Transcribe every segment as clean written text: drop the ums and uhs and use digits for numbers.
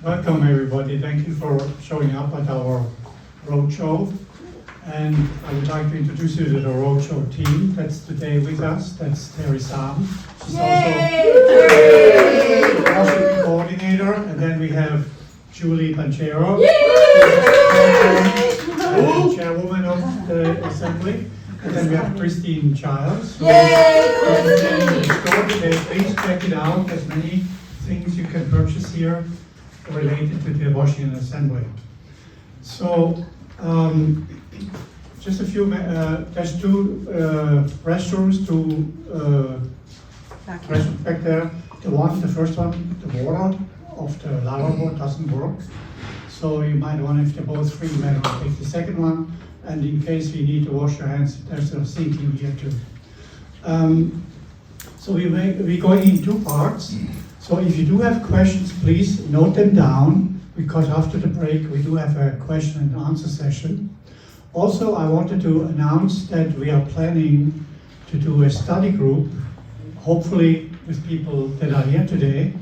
Welcome everybody, thank you for showing up at our roadshow. And I would like to introduce you to the roadshow team that's today with us. That's Terry Sam. She's also the Washington coordinator. And then we have Julie Panchero, the chairwoman of the assembly. And then we have Christine Childs. So please check it out. There's many things you can purchase here related to the Washington Assembly. So, just a few, there's two restrooms, restrooms back there. The first one, the water of the lavabo doesn't work. So you might want, if they're both free, you might want to take the second one. And in case you need to wash your hands, there's a sink in here too. So we're going in two parts. So if you do have questions, please note them down, because after the break we do have a question and answer session. Also, I wanted to announce that we are planning to do a study group, hopefully with people that are here today.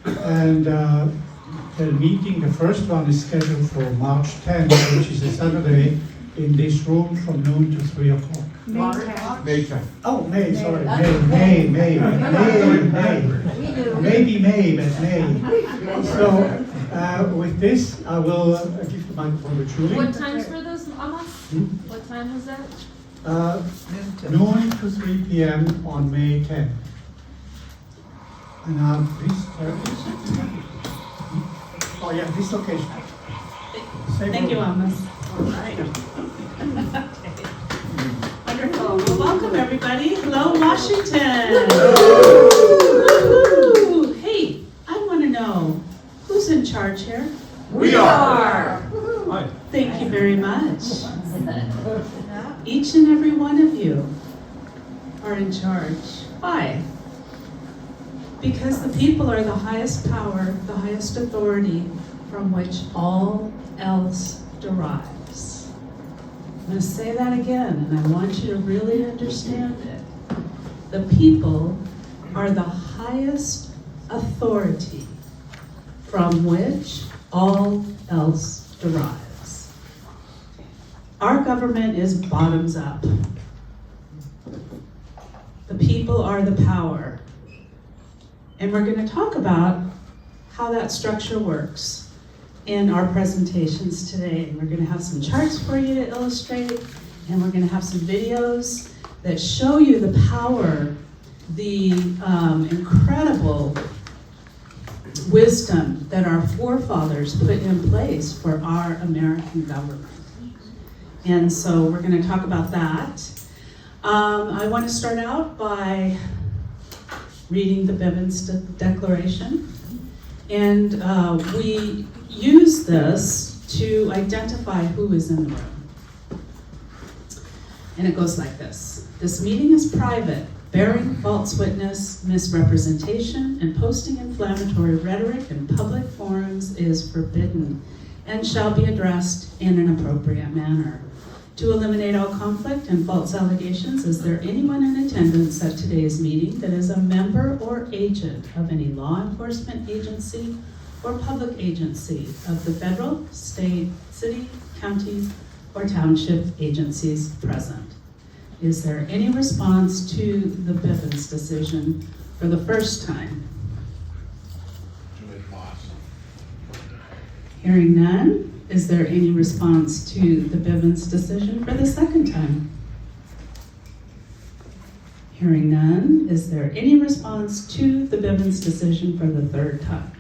And the meeting, the first one is scheduled for March 10th, which is a Saturday, in this room from noon to 3 o'clock. May 10th. Oh, May, sorry, May. Maybe May, but May. So, with this, I will give the microphone to Julie. What times were those, Amos? What time was that? Noon to 3 p.m. on May 10th. And now, please, oh yeah, this location. Thank you, Amos. All right. Wonderful. Well, welcome, everybody. Hello, Washington. Woo-hoo. Hey, I want to know, who's in charge here? We are. Hi. Thank you very much. Each and every one of you are in charge. Why? Because the people are the highest power, the highest authority from which all else derives. I'm going to say that again, and I want you to really understand it. The people are the highest authority from which all else derives. Our government is bottoms up. The people are the power. And we're going to talk about how that structure works in our presentations today. We're going to have some charts for you to illustrate, and we're going to have some videos that show you the power, the incredible wisdom that our forefathers put in place for our American government. And so we're going to talk about that. I want to start out by reading the Bivens Declaration. And we use this to identify who is in the room. And it goes like this. This meeting is private. Bearing false witness, misrepresentation, and posting inflammatory rhetoric in public forums is forbidden and shall be addressed in an appropriate manner. To eliminate all conflict and false allegations, is there anyone in attendance at today's meeting that is a member or agent of any law enforcement agency or public agency of the federal, state, city, county, or township agencies present? Is there any response to the Bivens decision for the first time? Hearing none. Is there any response to the Bivens decision for the second time? Hearing none. Is there any response to the Bivens decision for the third time?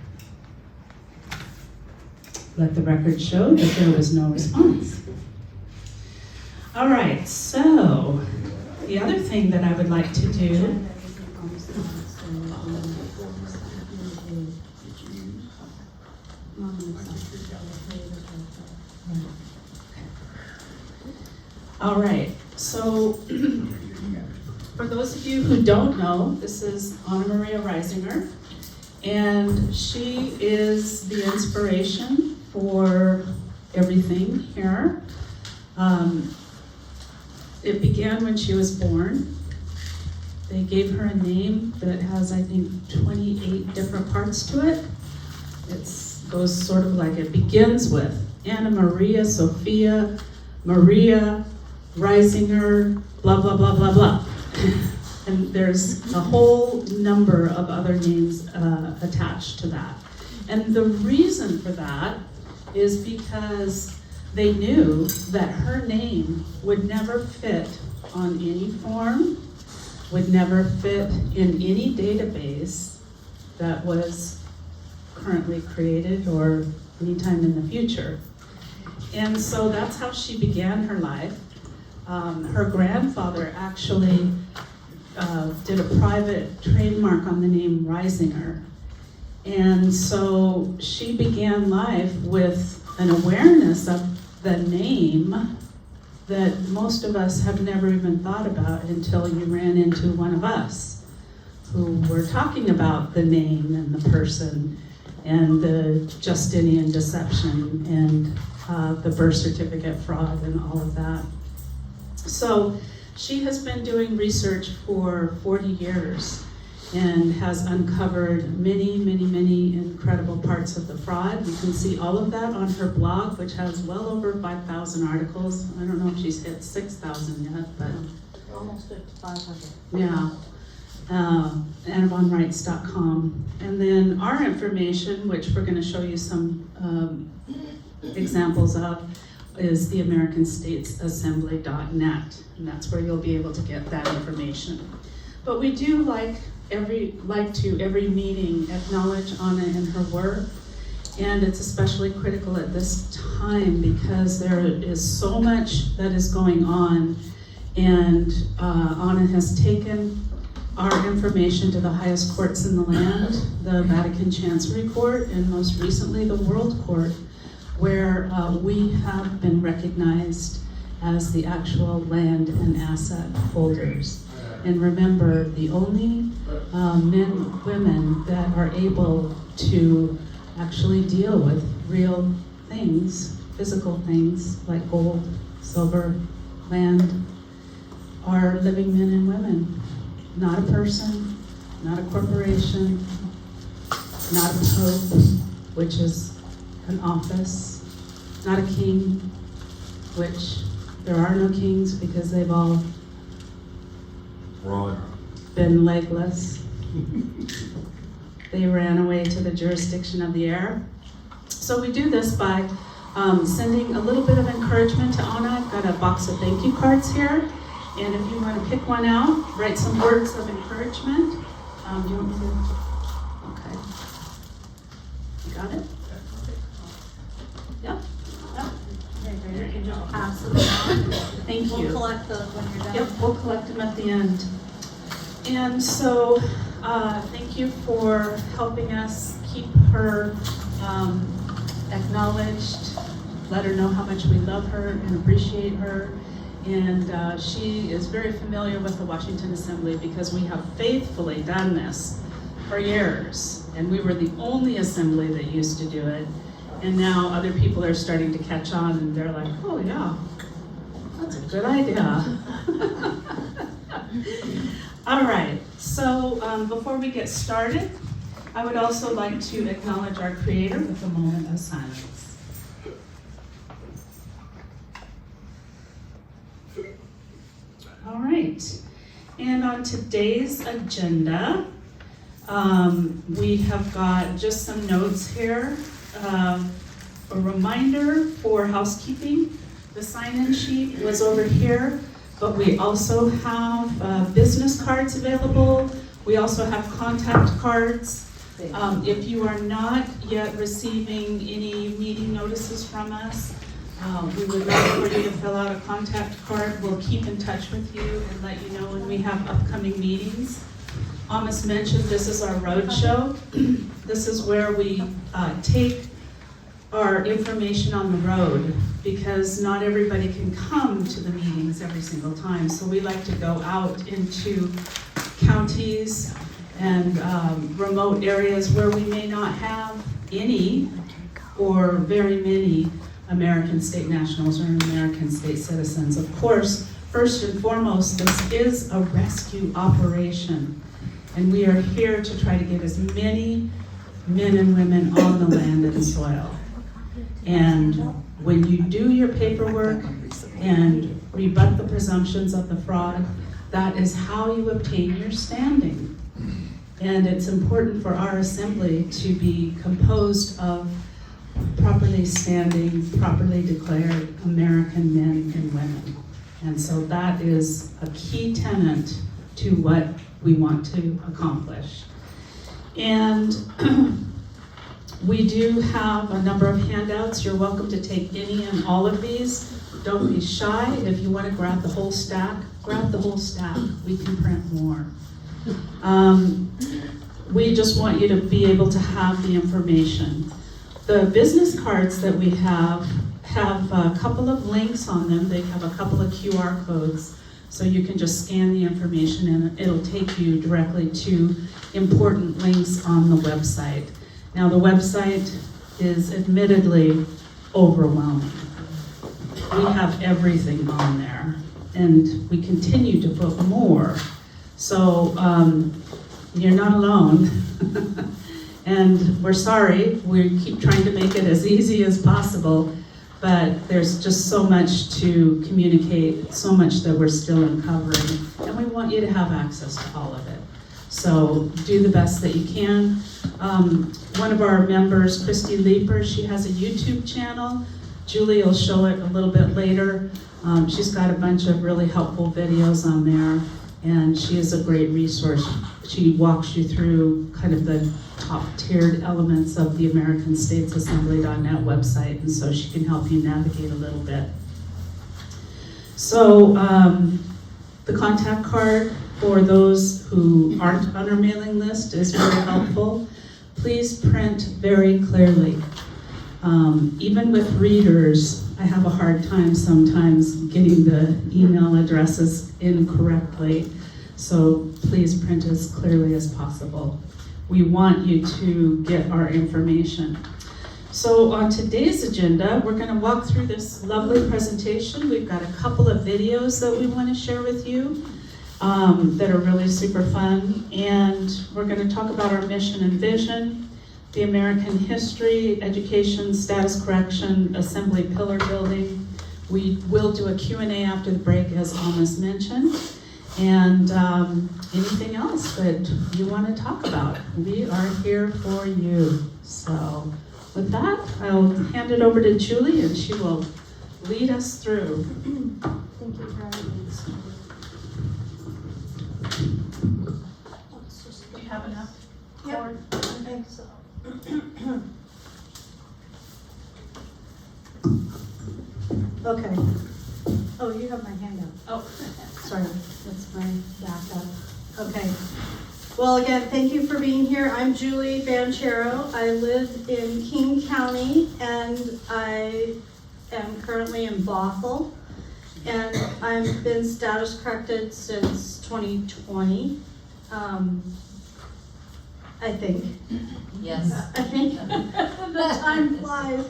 Let the record show that there was no response. All right, so the other thing that I would like to do All right, so for those of you who don't know, this is Anna Maria Reisinger, and she is the inspiration for everything here. It began when she was born. They gave her a name that has, I think, 28 different parts to it. It's goes sort of like it begins with Anna Maria, Sophia, Maria, Reisinger, blah, blah, blah, blah, blah. And there's a whole number of other names attached to that. And the reason for that is because they knew that her name would never fit on any form, would never fit in any database that was currently created or anytime in the future. And so that's how she began her life. Her grandfather actually did a private trademark on the name Reisinger. And so she began life with an awareness of the name that most of us have never even thought about until you ran into one of us who were talking about the name and the person and the Justinian deception and the birth certificate fraud and all of that. So she has been doing research for 40 years and has uncovered many, many, many incredible parts of the fraud. You can see all of that on her blog, which has well over 5,000 articles. I don't know if she's hit 6,000 yet, but We're almost at 500. yeah. AnnaVonRights.com. And then our information, which we're going to show you some examples of, is the AmericanStatesAssembly.net, and that's where you'll be able to get that information. But we do like to every meeting acknowledge Anna and her work, and it's especially critical at this time because there is so much that is going on, and Anna has taken our information to the highest courts in the land, the Vatican Chancery Court, and most recently the World Court, where we have been recognized as the actual land and asset holders. And remember, the only women that are able to actually deal with real things, physical things like gold, silver, land, are living men and women. Not a person, not a corporation, not a pope, which is an office, not a king, which there are no kings because they've all been legless. They ran away to the jurisdiction of the air. So we do this by sending a little bit of encouragement to Anna. I've got a box of thank you cards here. And if you want to pick one out, write some words of encouragement. Do you want me to? Okay. You got it? Yep. You can just pass them around. Thank you. We'll collect those when you're done. Yep, we'll collect them at the end. And so, thank you for helping us keep her acknowledged, let her know how much we love her and appreciate her. And she is very familiar with the Washington Assembly because we have faithfully done this for years. And we were the only assembly that used to do it. And now other people are starting to catch on and they're like, oh yeah, that's a good idea. All right, so before we get started, I would also like to acknowledge our Creator with a moment of silence. All right, and on today's agenda, we have got just some notes here. A reminder for housekeeping, the sign-in sheet was over here, but we also have business cards available. We also have contact cards. If you are not yet receiving any meeting notices from us, we would love for you to fill out a contact card. We'll keep in touch with you and let you know when we have upcoming meetings. Amos mentioned this is our road show. This is where we take our information on the road because not everybody can come to the meetings every single time. So we like to go out into counties and remote areas where we may not have any or very many American state nationals or American state citizens. Of course, first and foremost, this is a rescue operation. And we are here to try to get as many men and women on the land and soil. And when you do your paperwork and rebut the presumptions of the fraud, that is how you obtain your standing. And it's important for our assembly to be composed of properly standing, properly declared American men and women. And so that is a key tenet to what we want to accomplish. And we do have a number of handouts. You're welcome to take any and all of these. Don't be shy. If you want to grab the whole stack, grab the whole stack. We can print more. We just want you to be able to have the information. The business cards that we have a couple of links on them. They have a couple of QR codes, so you can just scan the information and it'll take you directly to important links on the website. Now, the website is admittedly overwhelming. We have everything on there, and we continue to put more. So you're not alone. And we're sorry, we keep trying to make it as easy as possible, but there's just so much to communicate, so much that we're still uncovering, and we want you to have access to all of it. So do the best that you can. One of our members, Christy Leeper, she has a YouTube channel. Julie will show it a little bit later. She's got a bunch of really helpful videos on there, and she is a great resource. She walks you through kind of the top-tiered elements of the AmericanStatesAssembly.net website, and so she can help you navigate a little bit. So the contact card for those who aren't on our mailing list is very helpful. Please print very clearly. Even with readers, I have a hard time sometimes getting the email addresses in correctly, so please print as clearly as possible. We want you to get our information. So on today's agenda, we're going to walk through this lovely presentation. We've got a couple of videos that we want to share with you that are really super fun, and we're going to talk about our mission and vision, the American history, education, status correction, assembly pillar building. We will do a Q&A after the break, as Almas mentioned, and anything else that you want to talk about. We are here for you. So with that, I'll hand it over to Julie, and she will lead us through. Thank you very much. Do you have enough? Yep, I think so. Okay. Oh, you have my handout. Oh, Sorry, that's my backup. Okay. Well, again, thank you for being here. I'm Julie Banchero. I live in King County, and I am currently in Bothell. And I've been status corrected since 2020. I think. Yes. I think the time flies.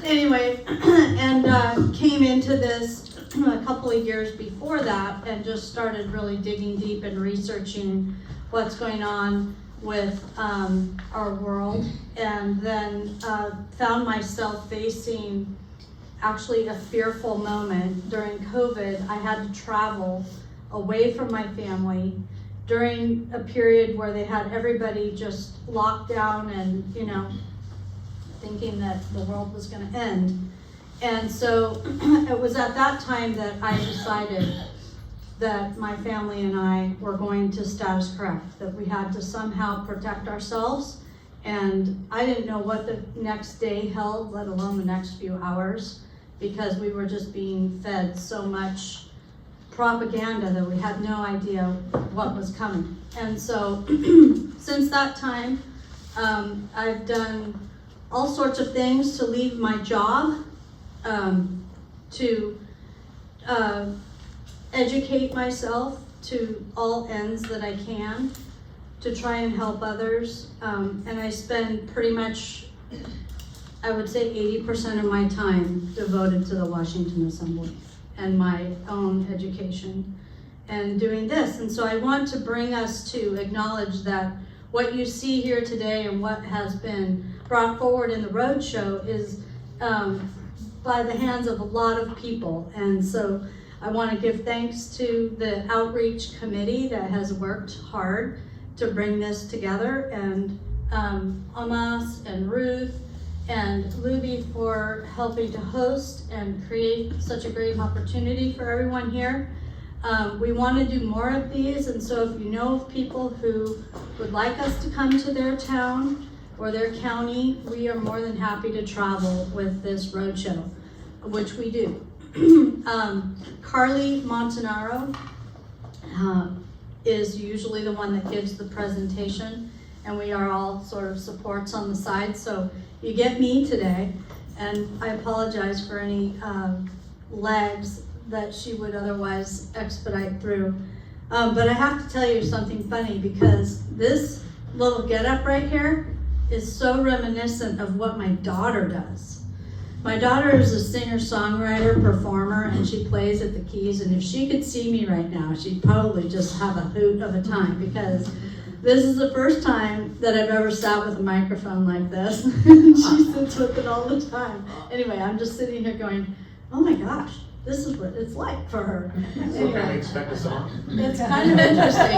Anyway, and came into this a couple of years before that and just started really digging deep and researching what's going on with our world, and then found myself facing actually a fearful moment during COVID. I had to travel away from my family during a period where they had everybody just locked down and, you know, thinking that the world was going to end. And so it was at that time that I decided that my family and I were going to status correct, that we had to somehow protect ourselves. And I didn't know what the next day held, let alone the next few hours, because we were just being fed so much propaganda that we had no idea what was coming. And so since that time, I've done all sorts of things to leave my job, to educate myself to all ends that I can, to try and help others. And I spend pretty much, I would say 80% of my time devoted to the Washington Assembly and my own education and doing this. And so I want to bring us to acknowledge that what you see here today and what has been brought forward in the roadshow is by the hands of a lot of people. And so I want to give thanks to the outreach committee that has worked hard to bring this together, and Amas and Ruth and Luby for helping to host and create such a great opportunity for everyone here. We want to do more of these, and so if you know of people who would like us to come to their town or their county, we are more than happy to travel with this roadshow, which we do. Carly Montanaro is usually the one that gives the presentation, and we are all sort of supports on the side. So you get me today, and I apologize for any lags that she would otherwise expedite through. But I have to tell you something funny, because this little getup right here is so reminiscent of what my daughter does. My daughter is a singer-songwriter, performer, and she plays at the keys, and if she could see me right now, she'd probably just have a hoot of a time, because this is the first time that I've ever sat with a microphone like this. She sits with it all the time. Anyway, I'm just sitting here going, oh my gosh, this is what it's like for her. So can we expect a song? It's kind of interesting.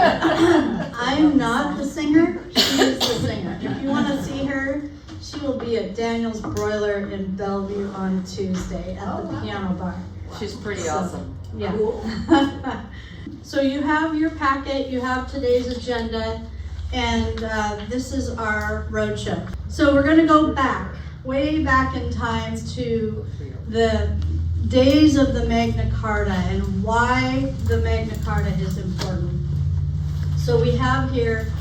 I'm not the singer, she's the singer. If you want to see her, she will be at Daniel's Broiler in Bellevue on Tuesday at the piano bar. She's pretty awesome. Yeah. So you have your packet, you have today's agenda, and this is our roadshow. So we're going to go back, way back in time to the days of the Magna Carta and why the Magna Carta is important. So we have here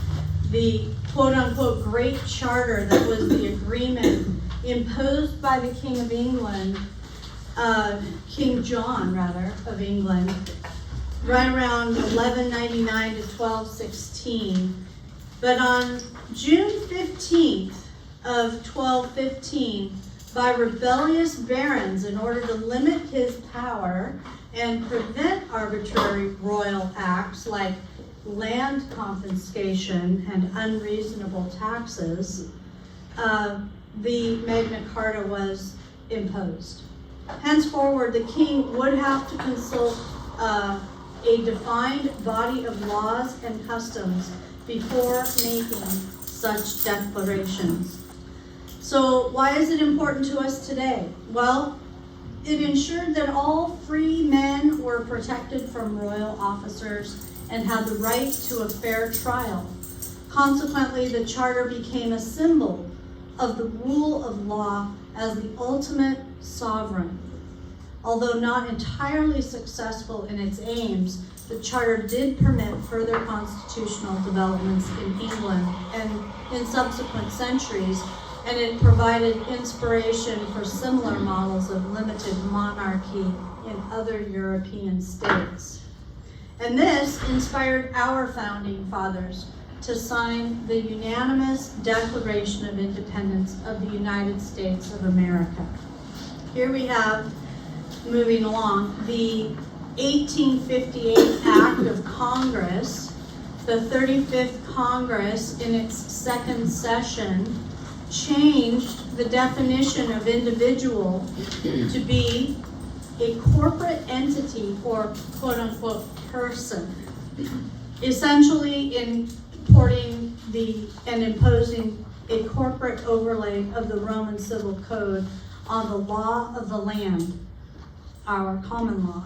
the quote-unquote Great Charter that was the agreement imposed by the King of England, King John rather, of England, right around 1199 to 1216. But on June 15th of 1215, by rebellious barons, in order to limit his power and prevent arbitrary royal acts like land confiscation and unreasonable taxes, the Magna Carta was imposed. Henceforward, the king would have to consult a defined body of laws and customs before making such declarations. So why is it important to us today? Well, it ensured that all free men were protected from royal officers and had the right to a fair trial. Consequently, the charter became a symbol of the rule of law as the ultimate sovereign. Although not entirely successful in its aims, the charter did permit further constitutional developments in England and in subsequent centuries, and it provided inspiration for similar models of limited monarchy in other European states. And this inspired our founding fathers to sign the unanimous Declaration of Independence of the United States of America. Here we have, moving along, the 1858 Act of Congress. The 35th Congress, in its second session, changed the definition of individual to be a corporate entity or quote-unquote person, essentially importing and imposing a corporate overlay of the Roman Civil Code on the law of the land, our common law.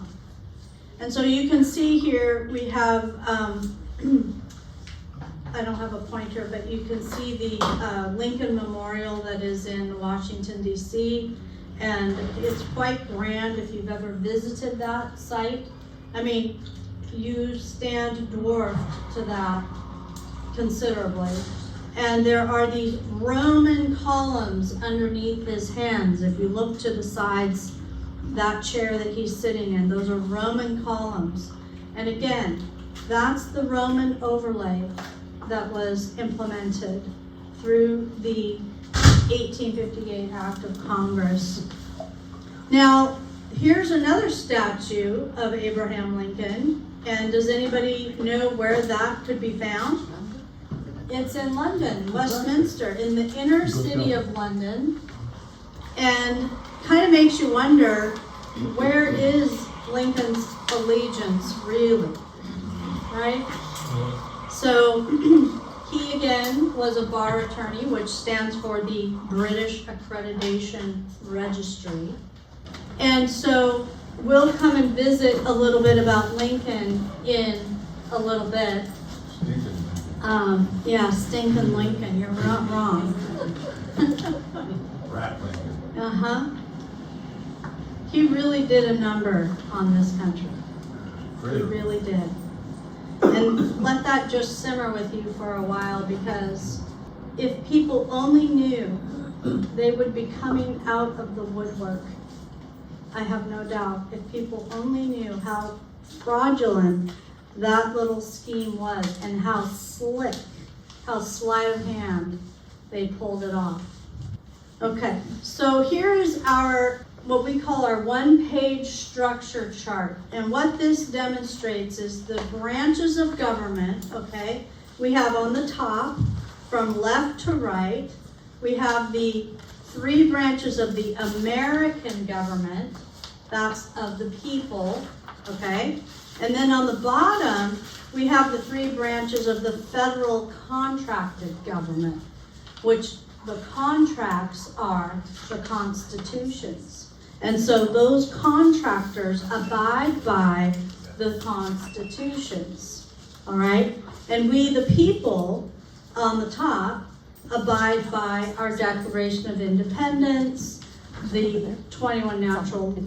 And so you can see here we have, I don't have a pointer, but you can see the Lincoln Memorial that is in Washington, D.C., and it's quite grand if you've ever visited that site. I mean, you stand dwarfed to that considerably. And there are these Roman columns underneath his hands. If you look to the sides, that chair that he's sitting in, those are Roman columns. And again, that's the Roman overlay that was implemented through the 1858 Act of Congress. Now, here's another statue of Abraham Lincoln, and does anybody know where that could be found? It's in London, Westminster, in the inner city of London. And kind of makes you wonder, where is Lincoln's allegiance really, right? So he again was a bar attorney, which stands for the British Accreditation Registry. And so we'll come and visit a little bit about Lincoln in a little bit. Yeah, stinking Lincoln, you're not wrong. Rat Lincoln. Uh-huh. He really did a number on this country. He really did. And let that just simmer with you for a while, because if people only knew, they would be coming out of the woodwork. I have no doubt. If people only knew how fraudulent that little scheme was and how slick, how sleight of hand they pulled it off. Okay, so here is our, what we call our one-page structure chart. And what this demonstrates is the branches of government, okay? We have on the top, from left to right, we have the three branches of the American government, that's of the people, okay? And then on the bottom, we have the three branches of the federal contracted government, which the contracts are the constitutions. And so those contractors abide by the constitutions, all right? And we, the people, on the top, abide by our Declaration of Independence, the 21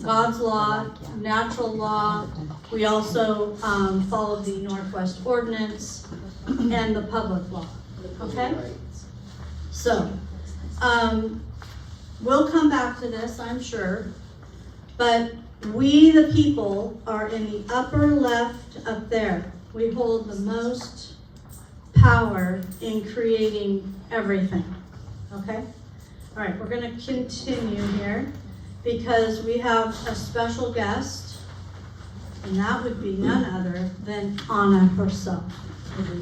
God's Law, natural law. We also follow the Northwest Ordinance and the public law, okay? So, we'll come back to this, I'm sure, but we, the people, are in the upper left up there. We hold the most power in creating everything, okay? All right, we're going to continue here because we have a special guest, and that would be none other than Anna herself.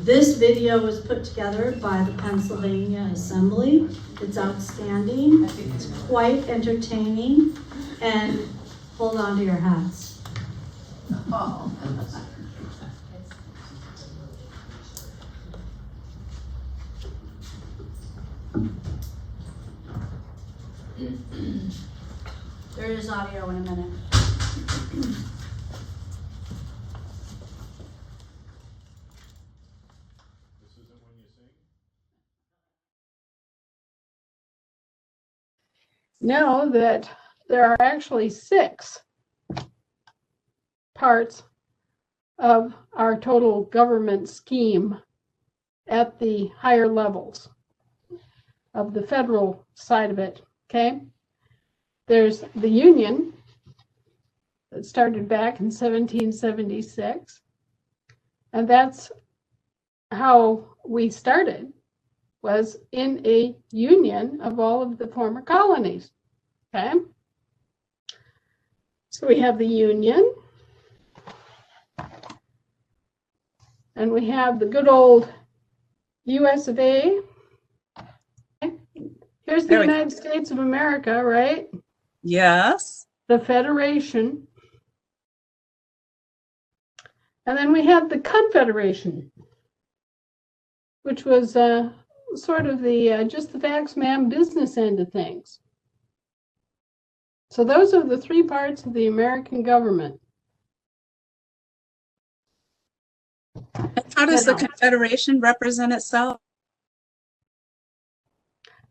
This video was put together by the Pennsylvania Assembly. It's outstanding, it's quite entertaining, and hold on to your hats. There is audio in a minute. Know that there are actually 6 parts of our total government scheme at the higher levels of the federal side of it, okay? There's the Union that started back in 1776, and that's how we started, was in a union of all of the former colonies, okay? So we have the Union, and we have the good old US of A. Okay. Here's the United States of America, right? Yes. The Federation. And then we have the Confederation, which was sort of the just the facts, ma'am, business end of things. So those are the 3 parts of the American government. How does the Confederation represent itself?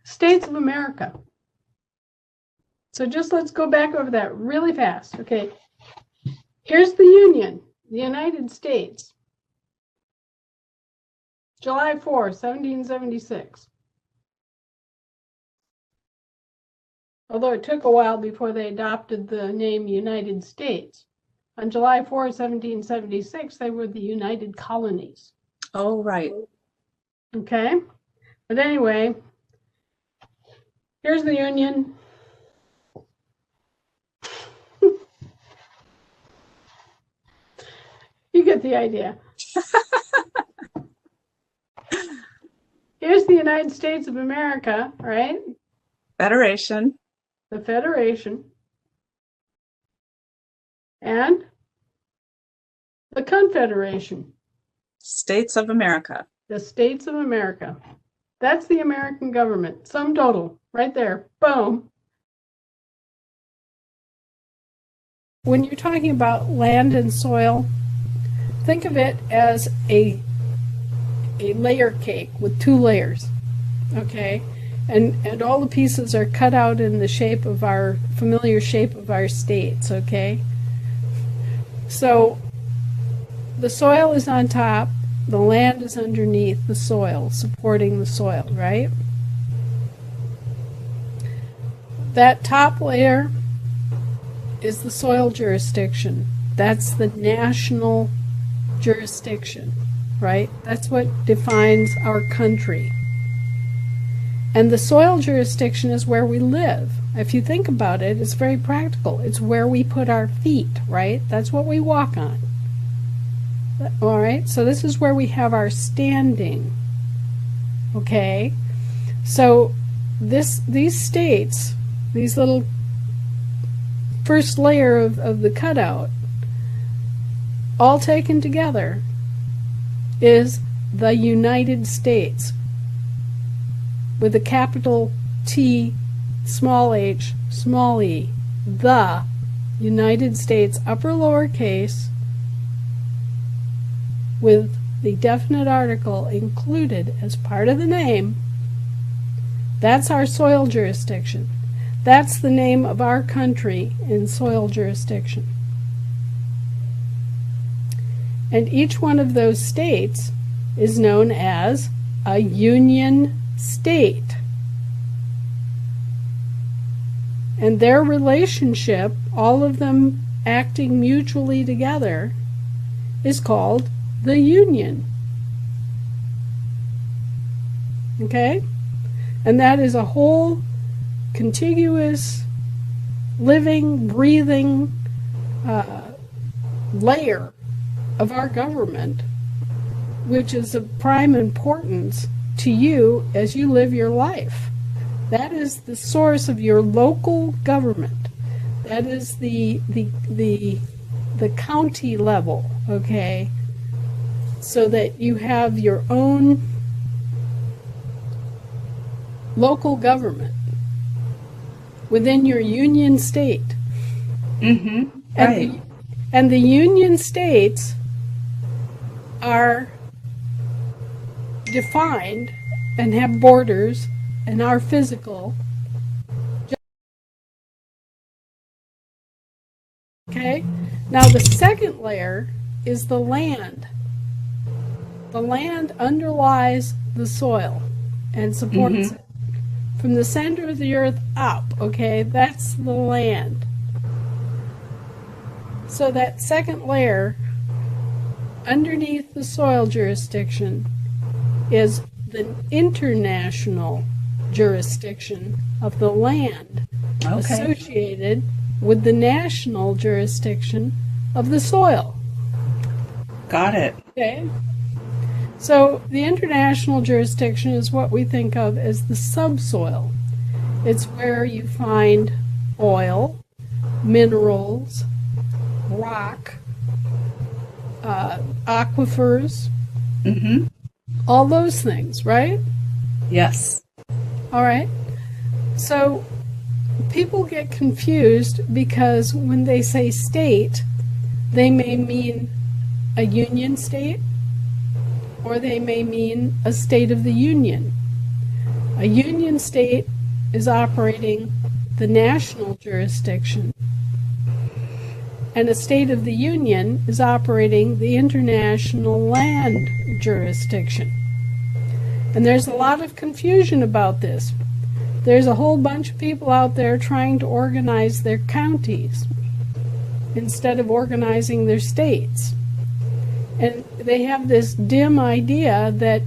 States of America. So just let's go back over that really fast. Okay, here's the Union, the United States. July 4, 1776. Although it took a while before they adopted the name United States. On July 4, 1776, they were the United Colonies. Oh, right. Okay, but anyway, here's the Union. You get the idea. here's the United States of America, right? Federation. The Federation. And the Confederation. States of America. The States of America. That's the American government. Sum total, right there. Boom. When you're talking about land and soil, think of it as a layer cake with 2 layers, okay? And all the pieces are cut out in the shape of our familiar shape of our states, okay? So the soil is on top, the land is underneath the soil, supporting the soil, right? That top layer is the soil jurisdiction. That's the national jurisdiction, right? That's what defines our country. And the soil jurisdiction is where we live. If you think about it, it's very practical. It's where we put our feet, right? That's what we walk on. All right, so this is where we have our standing. Okay, so these states, these little first layer of the cutout, all taken together, is the United States, with a capital T, small h, small e, the United States, upper lowercase, with the definite article included as part of the name. That's our soil jurisdiction. That's the name of our country in soil jurisdiction. And each one of those states is known as a union state. And their relationship, all of them acting mutually together, is called the union. Okay? And that is a whole contiguous, living, breathing layer of our government, which is of prime importance to you as you live your life. That is the source of your local government. That is the county level, okay? So that you have your own local government within your union state. Mm-hmm. Right. And the union states are defined and have borders and are physical. Okay? Now the second layer is the land. The land underlies the soil and supports it. From the center of the earth up, okay? That's the land. So that second layer underneath the soil jurisdiction is the international jurisdiction of the land associated with the national jurisdiction of the soil. Got it. Okay? So the international jurisdiction is what we think of as the subsoil. It's where you find oil, minerals, rock, aquifers, all those things, right? Yes. All right. So people get confused because when they say state, they may mean a union state, or they may mean a state of the union. A union state is operating the national jurisdiction, and a state of the union is operating the international land jurisdiction. And there's a lot of confusion about this. There's a whole bunch of people out there trying to organize their counties instead of organizing their states. And they have this dim idea that,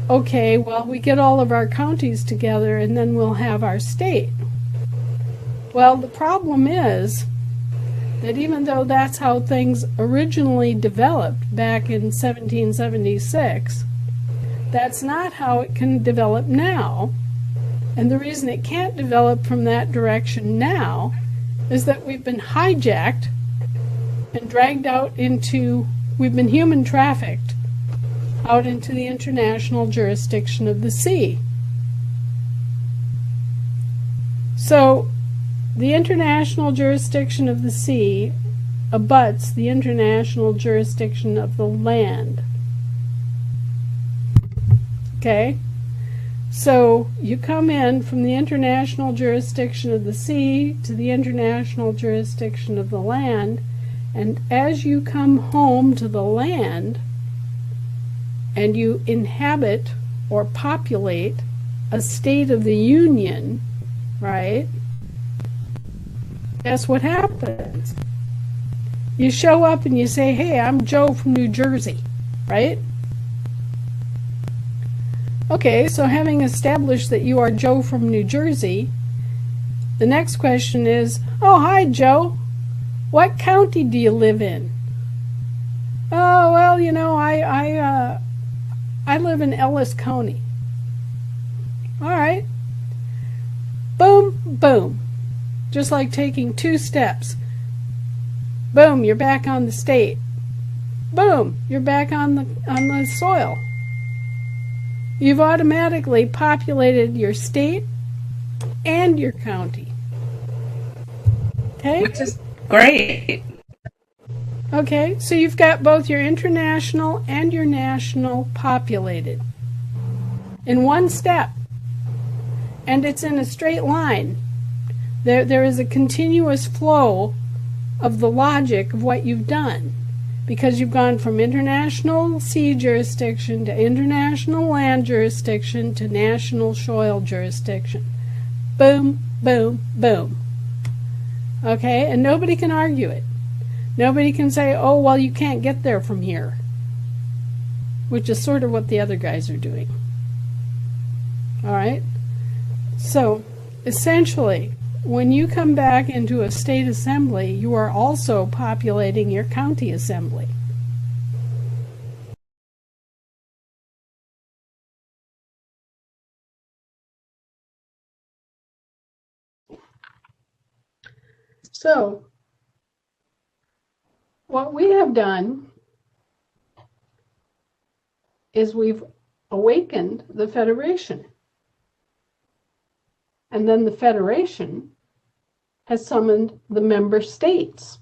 okay, well, we get all of our counties together and then we'll have our state. Well, the problem is that even though that's how things originally developed back in 1776, That's not how it can develop now. And the reason it can't develop from that direction now is that we've been hijacked and dragged out into, we've been human trafficked out into the international jurisdiction of the sea. So the international jurisdiction of the sea abuts the international jurisdiction of the land. Okay? So you come in from the international jurisdiction of the sea to the international jurisdiction of the land, and as you come home to the land and you inhabit or populate a state of the union, right? Guess what happens? You show up and you say, hey, I'm Joe from New Jersey, right? Okay, so having established that you are Joe from New Jersey, the next question is, oh, hi, Joe. What county do you live in? Oh, well, you know, I live in Ellis County. All right. Boom, boom. Just like taking 2 steps. Boom, you're back on the state. Boom, you're back on the soil. You've automatically populated your state and your county. Okay? Which is great. Okay, so you've got both your international and your national populated in one step. And it's in a straight line. There is a continuous flow of the logic of what you've done, because you've gone from international sea jurisdiction to international land jurisdiction to national soil jurisdiction. Boom, boom, boom. Okay, and nobody can argue it. Nobody can say, oh, well, you can't get there from here, which is sort of what the other guys are doing. All right? So, essentially, when you come back into a state assembly, you are also populating your county assembly. So, what we have done is we've awakened the Federation. And then the Federation has summoned the member states,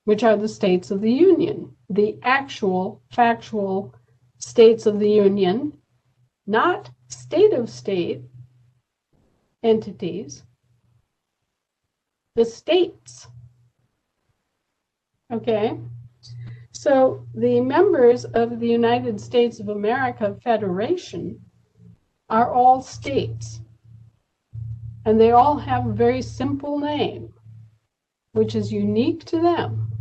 which are the states of the Union, the actual, factual states of the Union, not state-of-state entities, the states. Okay? So the members of the United States of America Federation are all states. And they all have a very simple name, which is unique to them.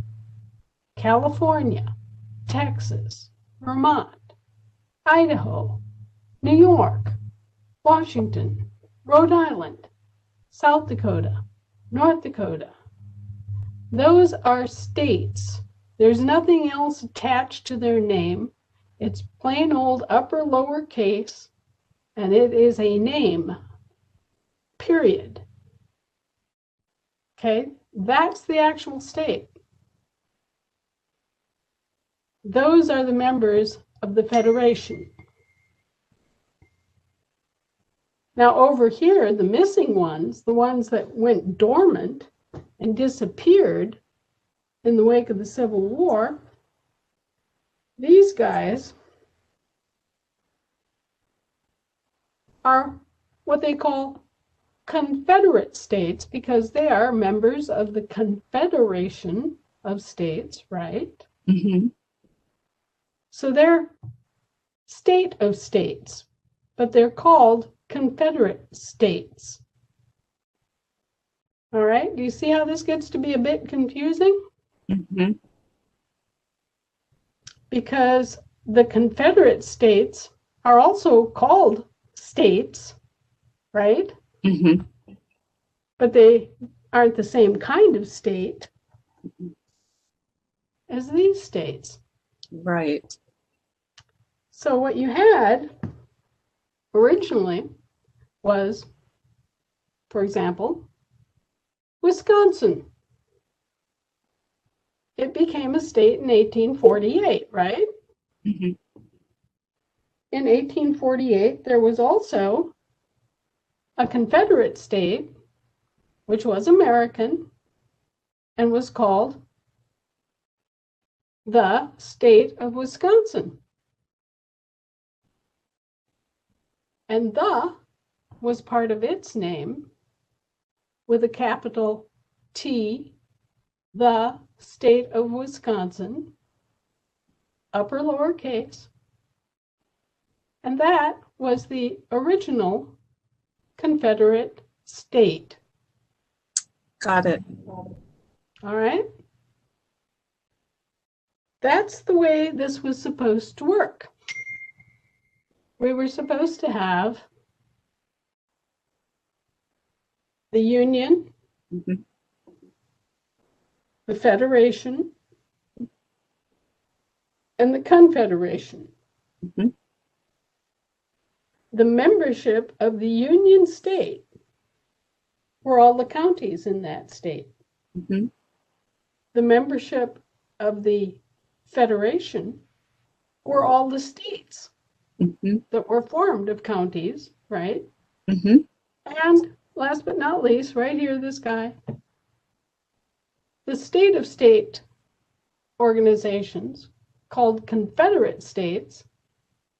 California, Texas, Vermont, Idaho, New York, Washington, Rhode Island, South Dakota, North Dakota. Those are states. There's nothing else attached to their name. It's plain old upper lower case, and it is a name. Period. Okay, that's the actual state. Those are the members of the Federation. Now over here, the missing ones, the ones that went dormant and disappeared in the wake of the Civil War, these guys are what they call Confederate states, because they are members of the Confederation of States, right? Mm-hmm. So they're state of states, but they're called Confederate states. All right, do you see how this gets to be a bit confusing? Mm-hmm. Because the Confederate states are also called states, right? Mm-hmm. But they aren't the same kind of state as these states. Right. So what you had originally was, for example, Wisconsin. It became a state in 1848, right? hmm In 1848, there was also a Confederate state, which was American, and was called the state of Wisconsin. And the was part of its name with a capital T, the state of Wisconsin, upper lowercase. And that was the original Confederate state. Got it. All right? That's the way this was supposed to work. We were supposed to have the Union, hmm the Federation, and the Confederation. hmm The membership of the Union state were all the counties in that state. hmm The membership of the Federation were all the states hmm that were formed of counties, right? hmm And last but not least, right here, this guy, the state of state organizations called Confederate states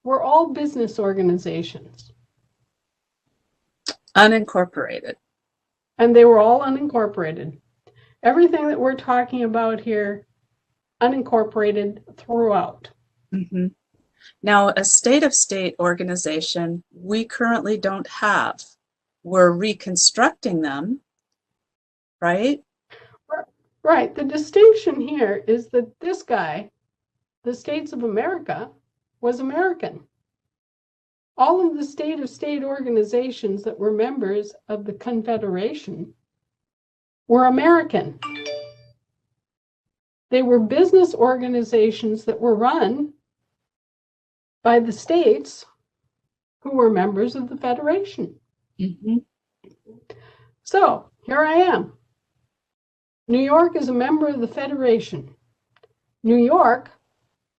were all business organizations, Unincorporated. and they were all unincorporated. Everything that we're talking about here, unincorporated throughout. hmm Now, a state-of-state organization we currently don't have. We're reconstructing them, right? Right. The distinction here is that this guy, the States of America, was American. All of the state-of-state organizations that were members of the Confederation were American. They were business organizations that were run by the states who were members of the Federation. hmm So here I am. New York is a member of the Federation. New York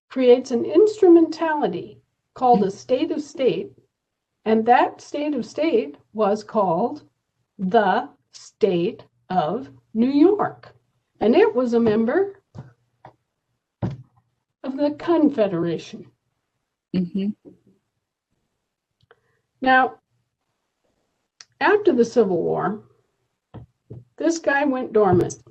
creates an instrumentality called a state of state, and that state of state was called the state of New York. And it was a member of the Confederation. hmm Now, after the Civil War, this guy went dormant.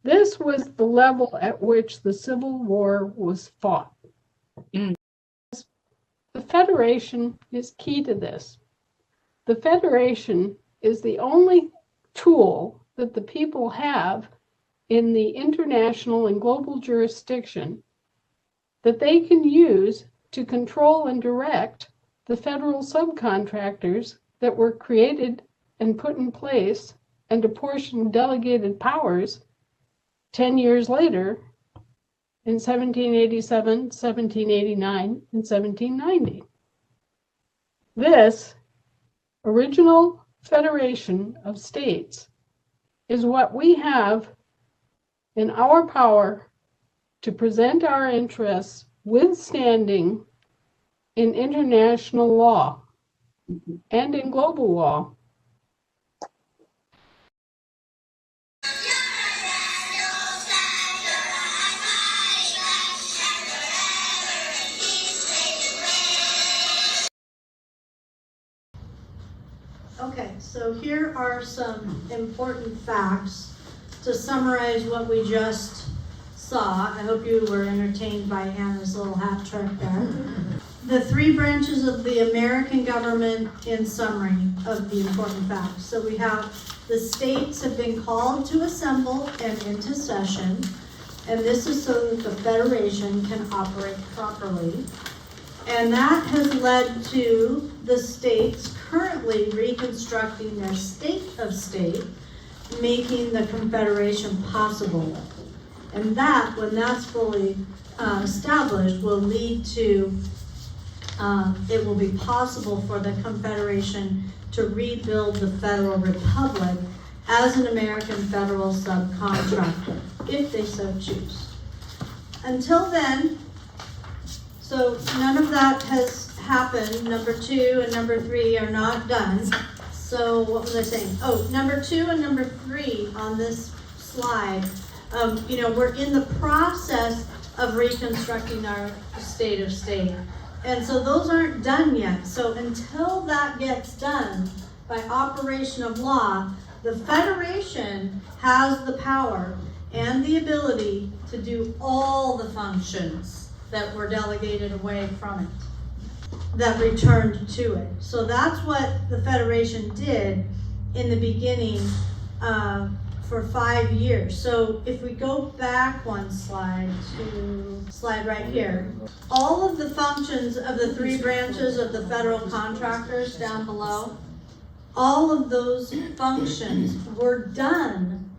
This was the level at which the Civil War was fought. Mm. The Federation is key to this. The Federation is the only tool that the people have in the international and global jurisdiction that they can use to control and direct the federal subcontractors that were created and put in place and apportioned delegated powers 10 years later in 1787, 1789, and 1790. This original federation of states is what we have in our power to present our interests with standing in international law and in global law. Okay, so here are some important facts to summarize what we just saw. I hope you were entertained by Anna's little hat trick there. The three branches of the American government in summary of the important facts. So we have the states have been called to assemble and into session, and this is so that the Federation can operate properly. And that has led to the states currently reconstructing their state of state, making the Confederation possible. And that, when that's fully established will lead to, it will be possible for the Confederation to rebuild the Federal Republic as an American federal subcontractor, if they so choose. Until then, so none of that has happened. Number 2 and number 3 are not done. So what was I saying? Oh, number 2 and number 3 on this slide, we're in the process of reconstructing our state of state. And so those aren't done yet. So until that gets done by operation of law, the Federation has the power and the ability to do all the functions that were delegated away from it, that returned to it. So that's what the Federation did in the beginning for 5 years. So if we go back one slide to slide right here, all of the functions of the 3 branches of the federal contractors down below, all of those functions were done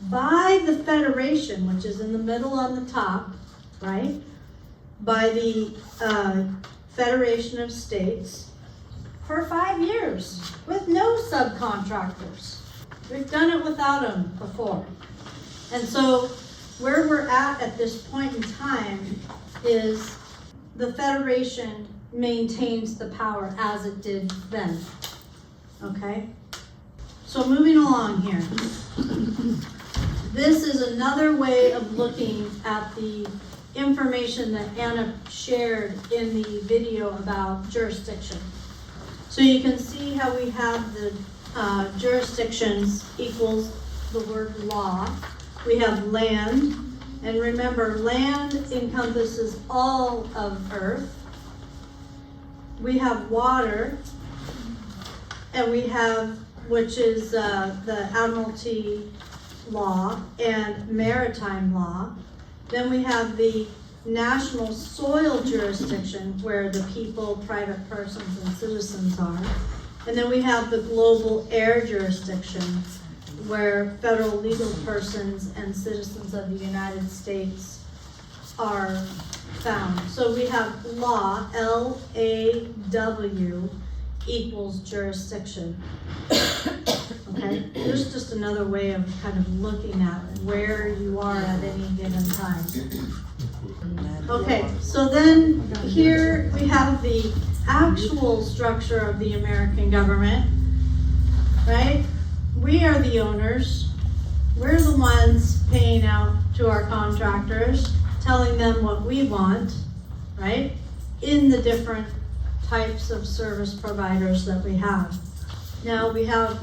by the Federation, which is in the middle on the top, right? By the Federation of States for 5 years with no subcontractors. We've done it without them before. And so where we're at this point in time is the Federation maintains the power as it did then. Okay? So moving along here. This is another way of looking at the information that Anna shared in the video about jurisdiction. So you can see how we have the jurisdictions equals the word law. We have land, and remember, land encompasses all of earth. We have water, and we have, which is the Admiralty law and maritime law. Then we have the national soil jurisdiction, where the people, private persons, and citizens are. And then we have the global air jurisdiction, where federal legal persons and citizens of the United States are found. So we have law, L-A-W, equals jurisdiction. Okay, there's just another way of kind of looking at where you are at any given time. Okay, so then here we have the actual structure of the American government, right? We are the owners. We're the ones paying out to our contractors, telling them what we want, right? In the different types of service providers that we have. Now we have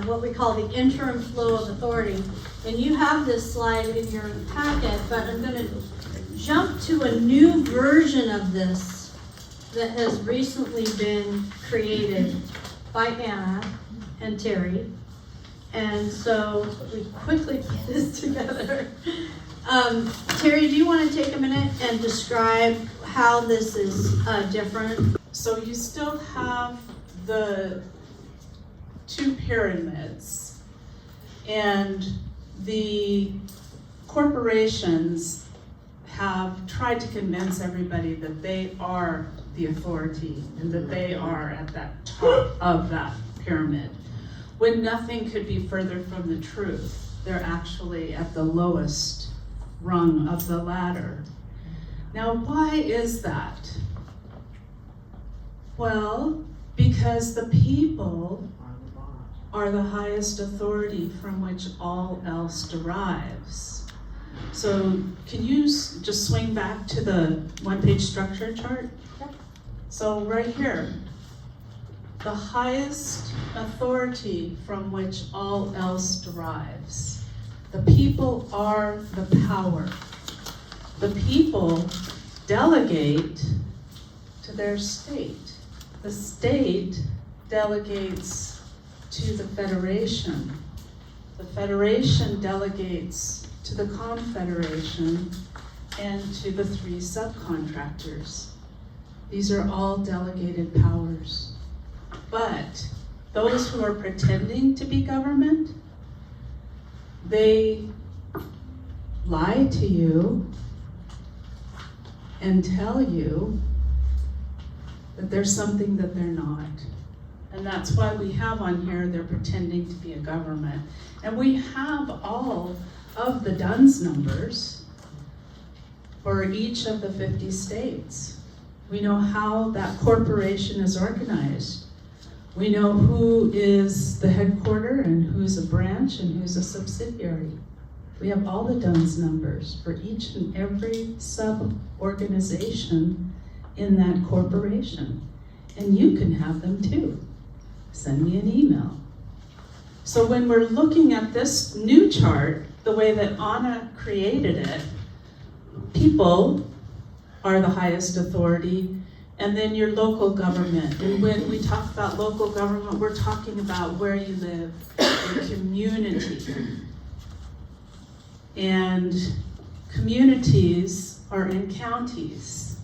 what we call the interim flow of authority. And you have this slide in your packet, but I'm going to jump to a new version of this that has recently been created by Anna and Terry. And so we quickly put this together. Terry, do you want to take a minute and describe how this is different? So you still have the 2 pyramids, and the corporations have tried to convince everybody that they are the authority and that they are at that top of that pyramid, when nothing could be further from the truth. They're actually at the lowest rung of the ladder. Now, why is that? Well, because the people are the highest authority from which all else derives. So can you just swing back to the 1-page structure chart? Yep. So right here, the highest authority from which all else derives. The people are the power. The people delegate to their state. The state delegates to the Federation. The Federation delegates to the Confederation and to the 3 subcontractors. These are all delegated powers. But those who are pretending to be government, they lie to you and tell you that there's something that they're not. And that's why we have on here, they're pretending to be a government. And we have all of the DUNS numbers for each of the 50 states. We know how that corporation is organized. We know who is the headquarter and who's a branch and who's a subsidiary. We have all the DUNS numbers for each and every sub-organization in that corporation. And you can have them too. Send me an email. So when we're looking at this new chart, the way that Anna created it, people are the highest authority, and then your local government. And when we talk about local government, we're talking about where you live, your community. And communities are in counties.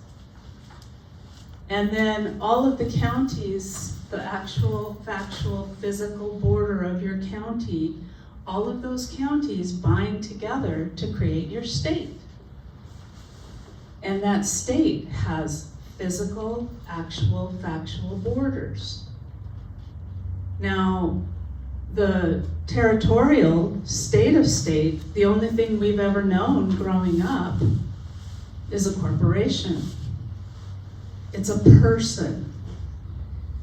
And then all of the counties, the actual, factual, physical border of your county, all of those counties bind together to create your state. And that state has physical, actual, factual borders. Now, the territorial state of state, the only thing we've ever known growing up is a corporation. It's a person.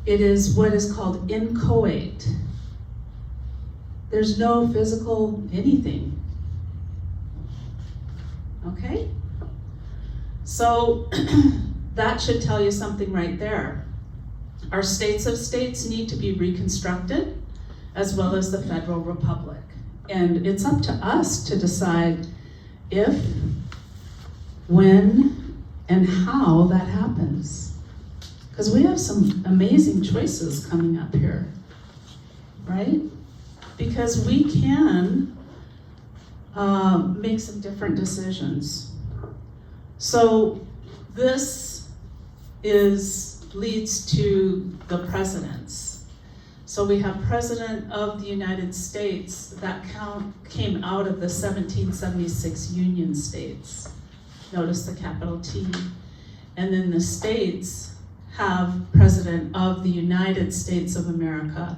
It is what is called inchoate. There's no physical anything. Okay? So that should tell you something right there. Our states of states need to be reconstructed, as well as the federal republic. And it's up to us to decide if, when, and how that happens. Because we have some amazing choices coming up here, right? Because we can make some different decisions. So this leads to the presidents. So we have President of the United States that came out of the 1776 Union States. Notice the capital T. And then the states have President of the United States of America.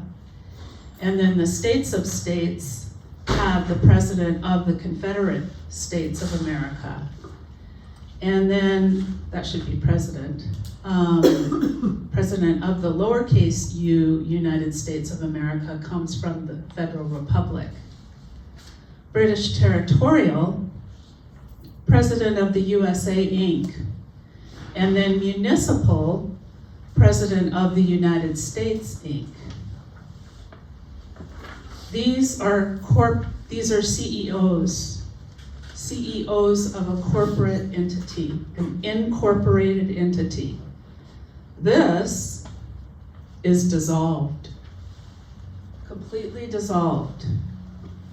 And then the states of states have the President of the Confederate States of America. And then, that should be President. President of the lowercase u United States of America comes from the Federal Republic. British Territorial, President of the USA, Inc. And then municipal, President of the United States, Inc. These are CEOs. CEOs of a corporate entity, an incorporated entity. This is dissolved, completely dissolved.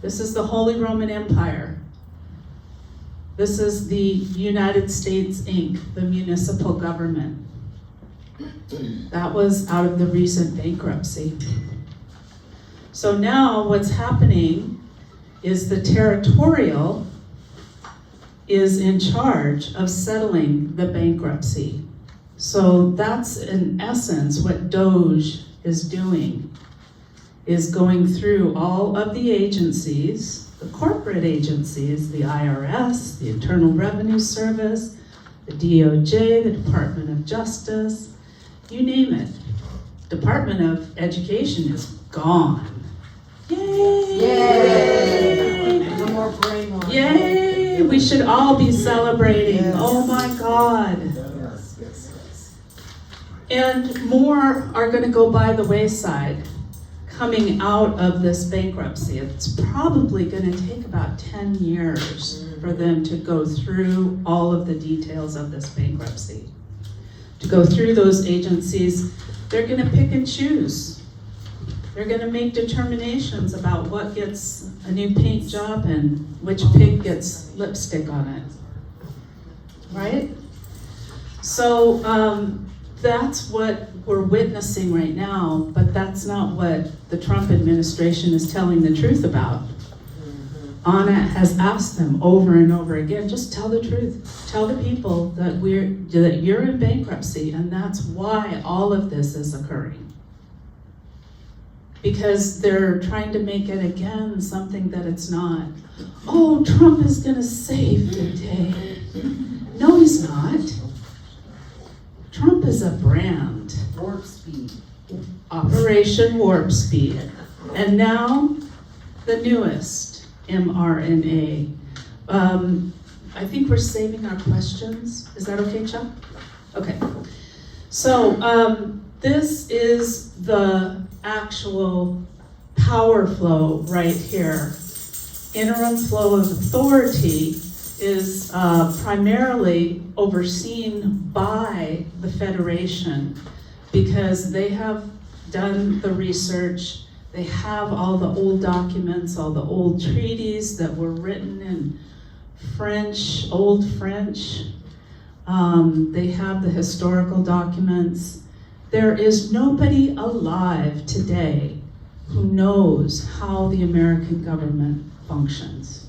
This is the Holy Roman Empire. This is the United States, Inc., the municipal government. That was out of the recent bankruptcy. So now what's happening is the territorial is in charge of settling the bankruptcy. So that's in essence what DOGE is doing, is going through all of the agencies, the corporate agencies, the IRS, the Internal Revenue Service, the DOJ, the Department of Justice, you name it. Department of Education is gone. Yay! Yay! No more brain on. Yay! We should all be celebrating. Yes. Oh my God. Yes, yes, yes. And more are going to go by the wayside coming out of this bankruptcy. It's probably going to take about 10 years for them to go through all of the details of this bankruptcy. To go through those agencies, they're going to pick and choose. They're going to make determinations about what gets a new paint job and which pig gets lipstick on it, right? So that's what we're witnessing right now, but that's not what the Trump administration is telling the truth about. Anna has asked them over and over again, just tell the truth. Tell the people that you're in bankruptcy, and that's why all of this is occurring. Because they're trying to make it again something that it's not. Oh, Trump is gonna save the day. No, he's not. Trump is a brand. Warp speed. Operation Warp Speed. And now, the newest, mRNA. I think we're saving our questions. Is that okay, Chuck? Okay. So, this is the actual power flow right here. Interim flow of authority is primarily overseen by the Federation because they have done the research. They have all the old documents, all the old treaties that were written in French, Old French. They have the historical documents. There is nobody alive today who knows how the American government functions.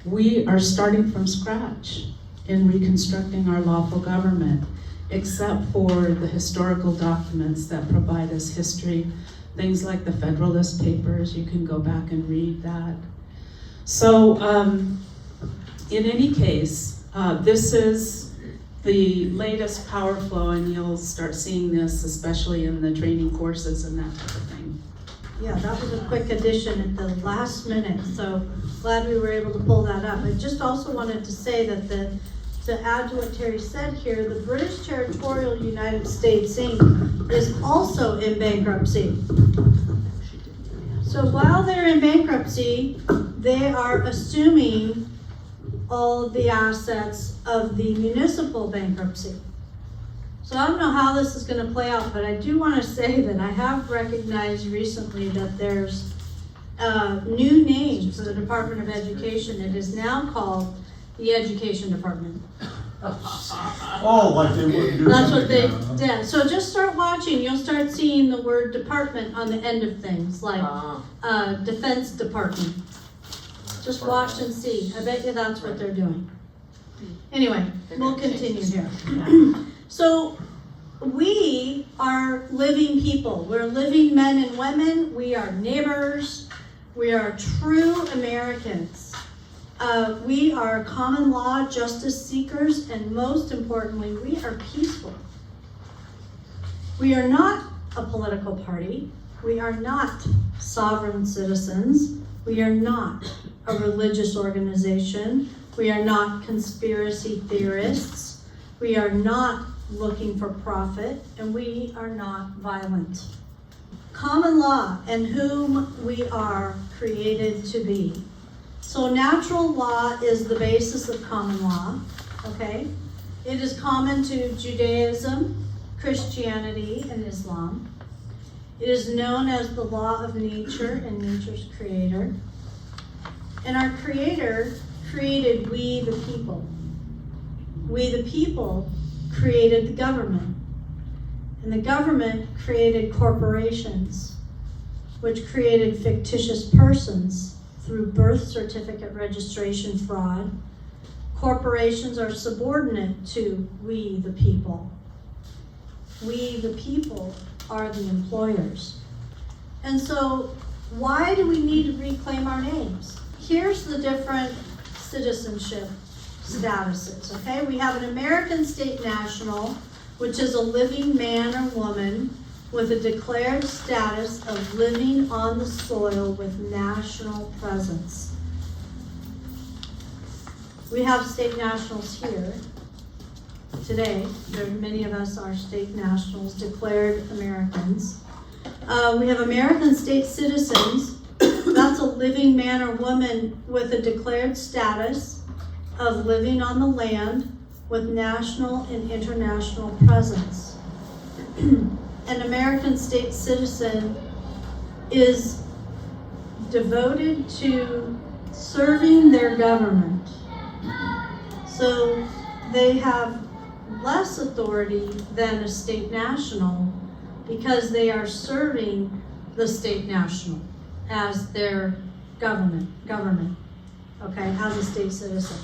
We are starting from scratch in reconstructing our lawful government, except for the historical documents that provide us history, things like the Federalist Papers. You can go back and read that. So in any case, this is the latest power flow, and you'll start seeing this especially in the training courses and that type of thing. Yeah, that was a quick addition at the last minute, so glad we were able to pull that up. I just also wanted to say that to add to what Terry said here, the British Territorial United States Inc. is also in bankruptcy. So while they're in bankruptcy, they are assuming all of the assets of the municipal bankruptcy. So I don't know how this is going to play out, but I do want to say that I have recognized recently that there's a new name for the Department of Education. It is now called the Education Department. Oh, like they wouldn't do That's what they something, did. So just start watching. You'll start seeing the word department on the end of things, like Defense Department. Just watch and see. I bet you that's what they're doing. Anyway, we'll continue here. So we are living people. We're living men and women. We are neighbors. We are true Americans. We are common law justice seekers, and most importantly, we are peaceful. We are not a political party. We are not sovereign citizens. We are not a religious organization. We are not conspiracy theorists. We are not looking for profit, and we are not violent. Common law and whom we are created to be. So natural law is the basis of common law, okay? It is common to Judaism, Christianity, and Islam. It is known as the law of nature and nature's creator. And our creator created we the people. We the people created the government. And the government created corporations, which created fictitious persons through birth certificate registration fraud. Corporations are subordinate to we the people. We the people are the employers. And so why do we need to reclaim our names? Here's the different citizenship statuses, okay? We have an American state national, which is a living man or woman with a declared status of living on the soil with national presence. We have state nationals here today. Many of us are state nationals, declared Americans. We have American state citizens. That's a living man or woman with a declared status of living on the land with national and international presence. An American state citizen is devoted to serving their government. So they have less authority than a state national because they are serving the state national as their government, okay, as a state citizen.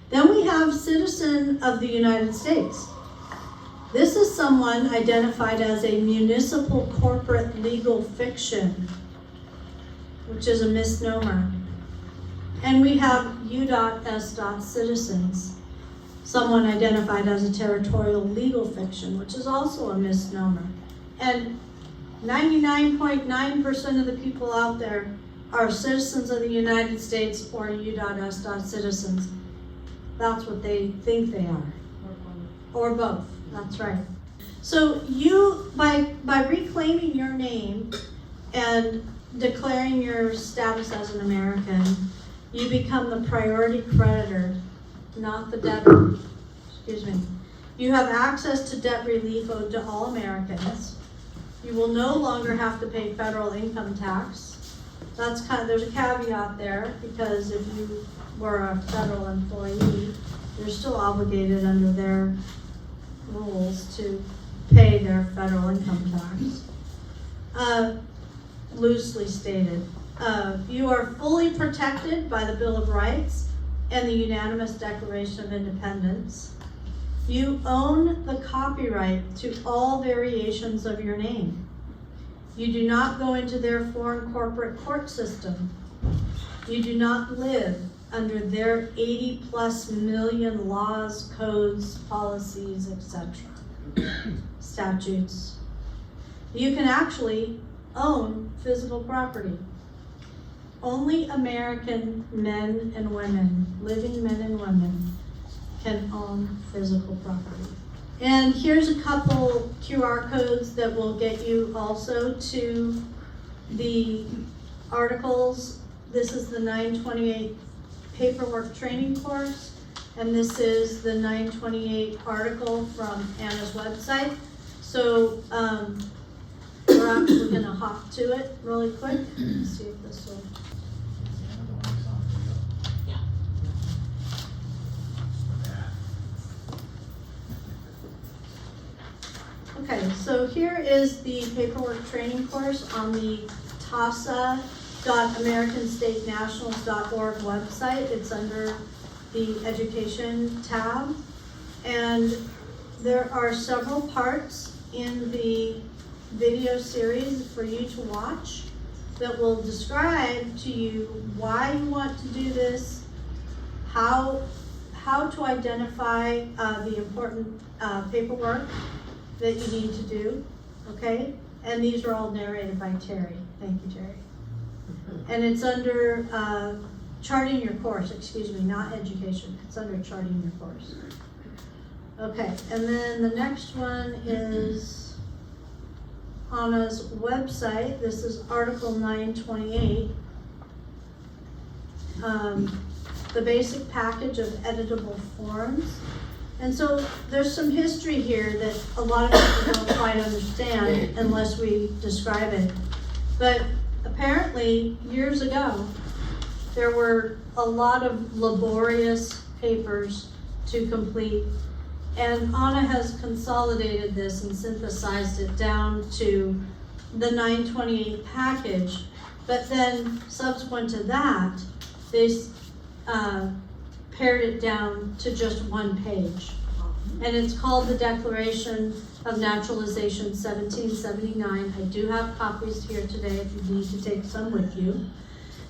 Then we have citizen of the United States. This is someone identified as a municipal corporate legal fiction, which is a misnomer. And we have U.S. citizens, someone identified as a territorial legal fiction, which is also a misnomer. And 99.9% of the people out there are citizens of the United States or U.S. citizens. That's what they think they are. Or both, that's right. So you, by reclaiming your name and declaring your status as an American, you become the priority creditor, not the debtor. Excuse me. You have access to debt relief owed to all Americans. You will no longer have to pay federal income tax. That's there's a caveat there, because if you were a federal employee, you're still obligated under their rules to pay their federal income tax. Loosely stated. You are fully protected by the Bill of Rights and the Unanimous Declaration of Independence. You own the copyright to all variations of your name. You do not go into their foreign corporate court system. You do not live under their 80+ million laws, codes, policies, etc. statutes. You can actually own physical property. Only American men and women, living men and women, can own physical property. And here's a couple QR codes that will get you also to the articles. This is the 928 paperwork training course, and this is the 928 article from Anna's website. So we're actually gonna hop to it really quick. Let's see if this will. Okay, so here is the paperwork training course on the TASA.AmericanStateNationals.org website. It's under the Education tab. And there are several parts in the video series for you to watch that will describe to you why you want to do this, how to identify the important paperwork that you need to do, okay? And these are all narrated by Terry. Thank you, Terry. And it's under charting your course, excuse me, not education. It's under charting your course. Okay, and then the next one is Anna's website. This is Article 928. The basic package of editable forms. And so there's some history here that a lot of people don't quite understand unless we describe it. But apparently, years ago, there were a lot of laborious papers to complete. And Anna has consolidated this and synthesized it down to the 928 package. But then subsequent to that, they pared it down to just one page. And it's called the Declaration of Naturalization 1779. I do have copies here today if you need to take some with you.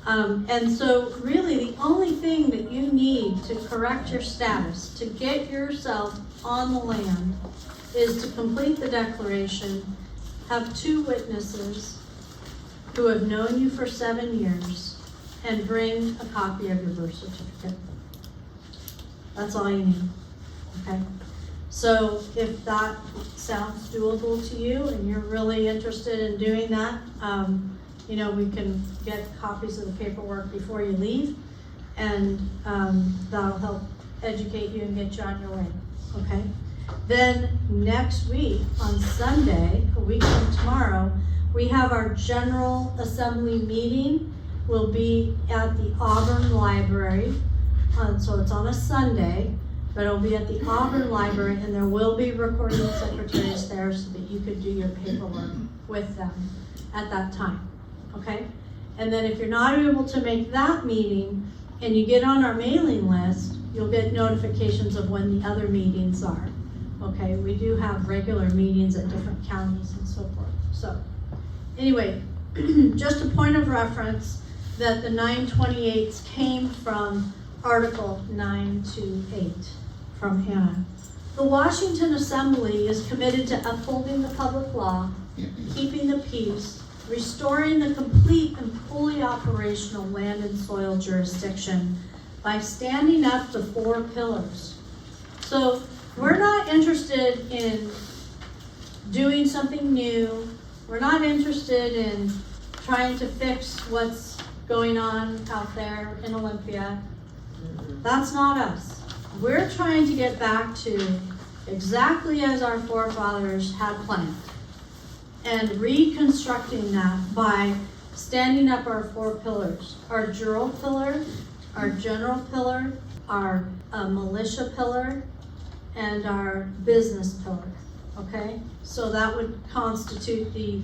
And so really the only thing that you need to correct your status, to get yourself on the land, is to complete the declaration, have 2 witnesses who have known you for 7 years, and bring a copy of your birth certificate. That's all you need, okay? So if that sounds doable to you and you're really interested in doing that, you know, we can get copies of the paperwork before you leave, and that'll help educate you and get you on your way, okay? Then next week on Sunday, a week from tomorrow, we have our General Assembly meeting. We'll be at the Auburn Library, so it's on a Sunday, but it'll be at the Auburn Library, and there will be recording secretaries there so that you could do your paperwork with them at that time, okay? And then if you're not able to make that meeting and you get on our mailing list, you'll get notifications of when the other meetings are. Okay, we do have regular meetings at different counties and so forth. So anyway, just a point of reference that the 928s came from Article 928 from Hannah. The Washington Assembly is committed to upholding the public law, keeping the peace, restoring the complete and fully operational land and soil jurisdiction by standing up to 4 pillars. So we're not interested in doing something new. We're not interested in trying to fix what's going on out there in Olympia. That's not us. We're trying to get back to exactly as our forefathers had planned and reconstructing that by standing up our 4 pillars. Our jural pillar, our general pillar, our militia pillar, and our business pillar, okay? So that would constitute the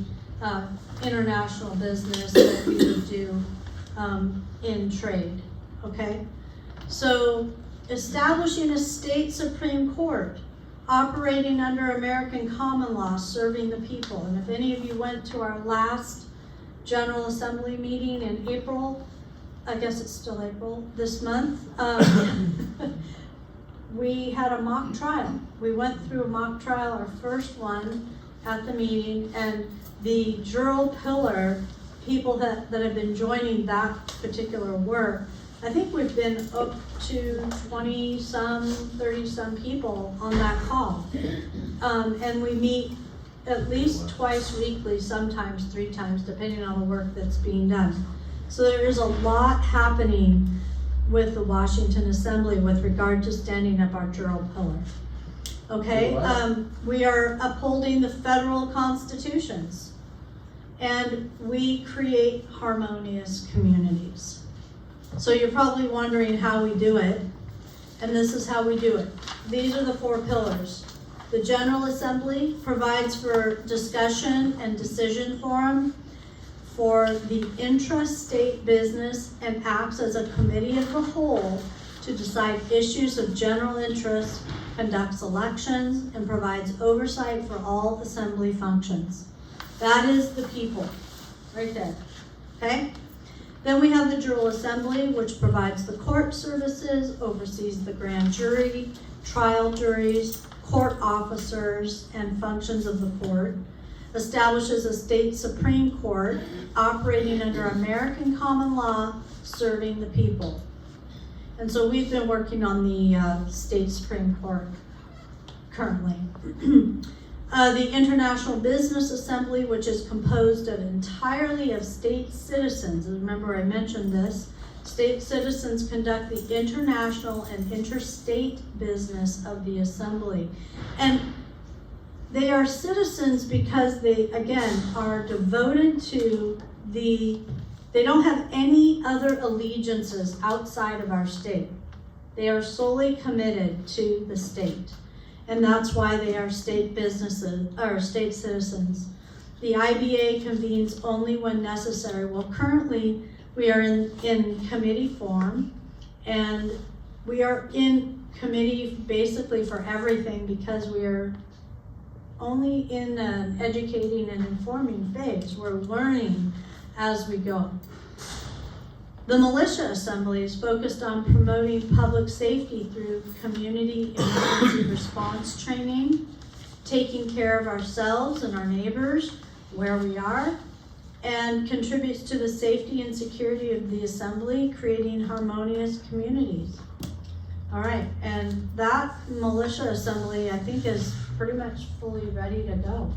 international business that we would do in trade, okay? So establishing a state Supreme Court operating under American common law, serving the people. And if any of you went to our last General Assembly meeting in April, I guess it's still April, this month, we had a mock trial. We went through a mock trial, our first one at the meeting, and the jural pillar, people that have been joining that particular work, I think we've been up to 20-some, 30-some people on that call. And we meet at least twice weekly, sometimes 3 times, depending on the work that's being done. So there is a lot happening with the Washington Assembly with regard to standing up our jural pillar. Okay, we are upholding the federal constitutions, and we create harmonious communities. So you're probably wondering how we do it, and this is how we do it. These are the 4 pillars. The General Assembly provides for discussion and decision forum for the intra-state business and acts as a committee of the whole to decide issues of general interest, conducts elections, and provides oversight for all assembly functions. That is the people, right there, okay? Then we have the Jural Assembly, which provides the court services, oversees the grand jury, trial juries, court officers, and functions of the court, establishes a state Supreme Court operating under American common law, serving the people. And so we've been working on the state Supreme Court currently. The International Business Assembly, which is composed of entirely of state citizens, and remember I mentioned this, state citizens conduct the international and interstate business of the assembly. And they are citizens because they, again, are devoted to they don't have any other allegiances outside of our state. They are solely committed to the state. And that's why they are state businesses, or state citizens. The IBA convenes only when necessary. Well, currently we are in committee form, and we are in committee basically for everything because we are only in an educating and informing phase. We're learning as we go. The Militia Assembly is focused on promoting public safety through community emergency response training, taking care of ourselves and our neighbors where we are, and contributes to the safety and security of the Assembly, creating harmonious communities. All right, and that Militia Assembly, I think, is pretty much fully ready to go.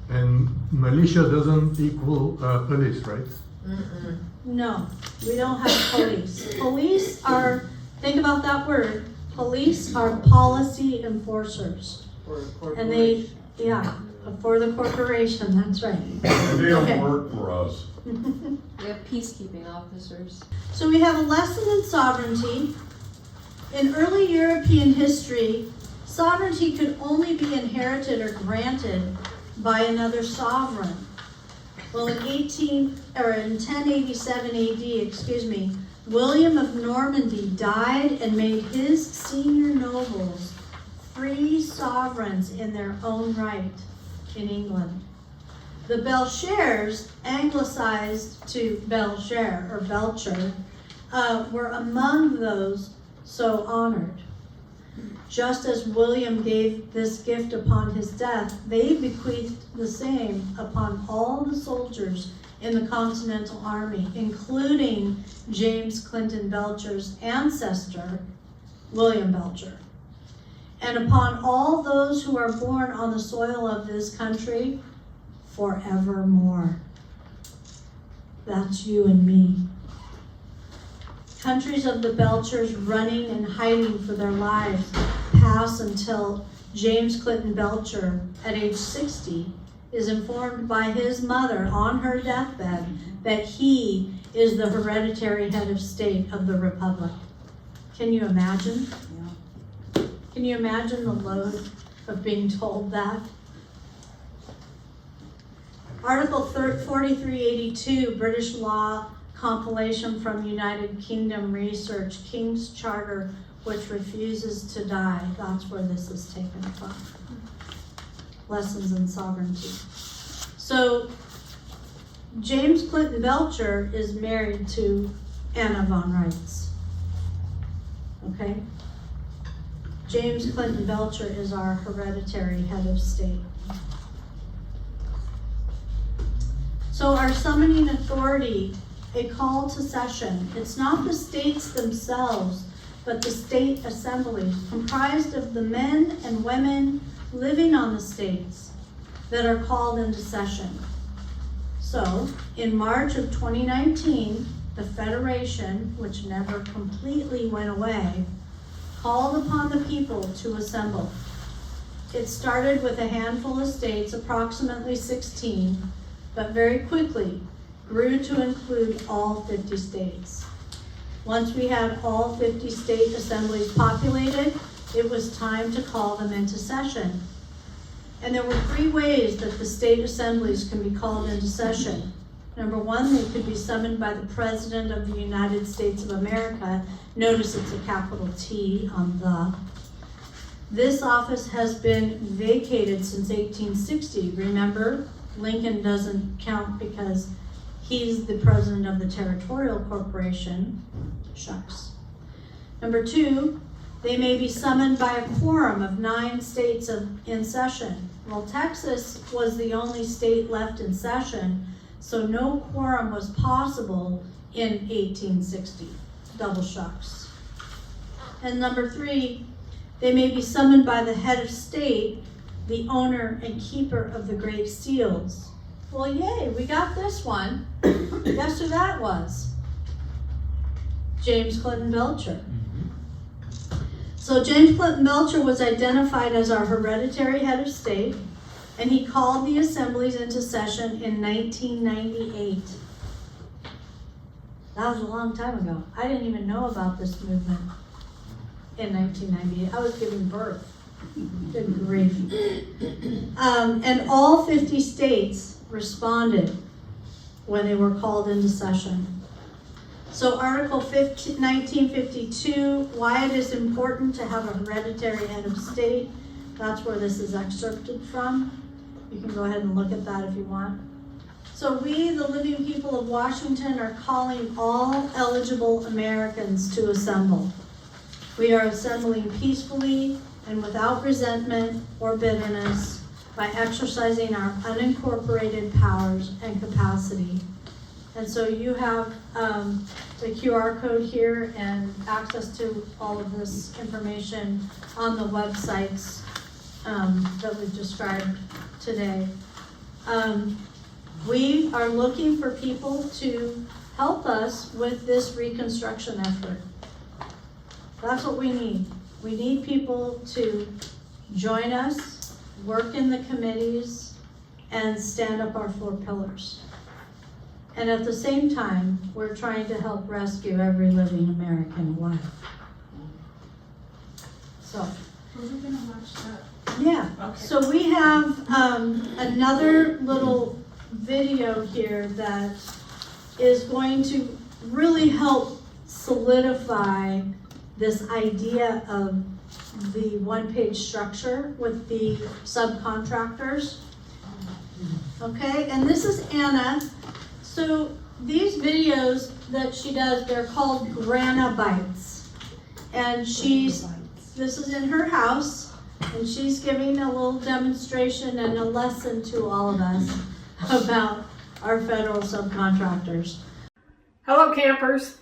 And militia doesn't equal police, right? Mm-mm. No, we don't have police. Police are, think about that word, police are policy enforcers. For a And they, corporation. yeah, for the corporation, that's right. And they Okay. don't work for us. We have peacekeeping officers. So we have a lesson in sovereignty. In early European history, sovereignty could only be inherited or granted by another sovereign. Well, in 1087 AD, William of Normandy died and made his senior nobles free sovereigns in their own right in England. The Belchers, anglicized to Belcher or Belcher, were among those so honored. Just as William gave this gift upon his death, they bequeathed the same upon all the soldiers in the Continental Army, including James Clinton Belcher's ancestor, William Belcher, and upon all those who are born on the soil of this country forevermore. That's you and me. Countries of the Belchers running and hiding for their lives pass until James Clinton Belcher, at age 60, is informed by his mother on her deathbed that he is the hereditary head of state of the Republic. Can you imagine? Yeah. Can you imagine the load of being told that? Article 4382, British law compilation from United Kingdom research, King's Charter, which refuses to die. That's where this is taken from. Lessons in sovereignty. So, James Clinton Belcher is married to Anna von Reitz. Okay? James Clinton Belcher is our hereditary head of state. So our summoning authority, a call to session, it's not the states themselves, but the state assemblies, comprised of the men and women living on the states that are called into session. So, in March of 2019, the Federation, which never completely went away, called upon the people to assemble. It started with a handful of states, approximately 16, but very quickly grew to include all 50 states. Once we had all 50 state assemblies populated, it was time to call them into session. And there were 3 ways that the state assemblies can be called into session. Number 1, they could be summoned by the President of the United States of America. Notice it's a capital T on the. This office has been vacated since 1860. Remember, Lincoln doesn't count because he's the president of the territorial corporation. Shucks. Number 2, they may be summoned by a quorum of 9 states in session. Well, Texas was the only state left in session, so no quorum was possible in 1860. Double shucks. And number 3, they may be summoned by the head of state, the owner and keeper of the Great Seals. Well, yay, we got this one. Guess who that was? James Clinton Belcher. So James Clinton Belcher was identified as our hereditary head of state, and he called the assemblies into session in 1998. That was a long time ago. I didn't even know about this movement in 1998. I was giving birth. Good grief. And all 50 states responded when they were called into session. So Article 1952, why it is important to have a hereditary head of state. That's where this is excerpted from. You can go ahead and look at that if you want. So we, the living people of Washington, are calling all eligible Americans to assemble. We are assembling peacefully and without resentment or bitterness by exercising our unincorporated powers and capacity. And so you have the QR code here and access to all of this information on the websites that we've described today. We are looking for people to help us with this reconstruction effort. That's what we need. We need people to join us, work in the committees, and stand up our 4 pillars. And at the same time, we're trying to help rescue every living American alive. So. We're gonna watch that. Yeah. Okay. So we have another little video here that is going to really help solidify this idea of the one-page structure with the subcontractors. Okay, and this is Anna. So these videos that she does, they're called Grana Bites. And this is in her house, and she's giving a little demonstration and a lesson to all of us about our federal subcontractors. Hello campers,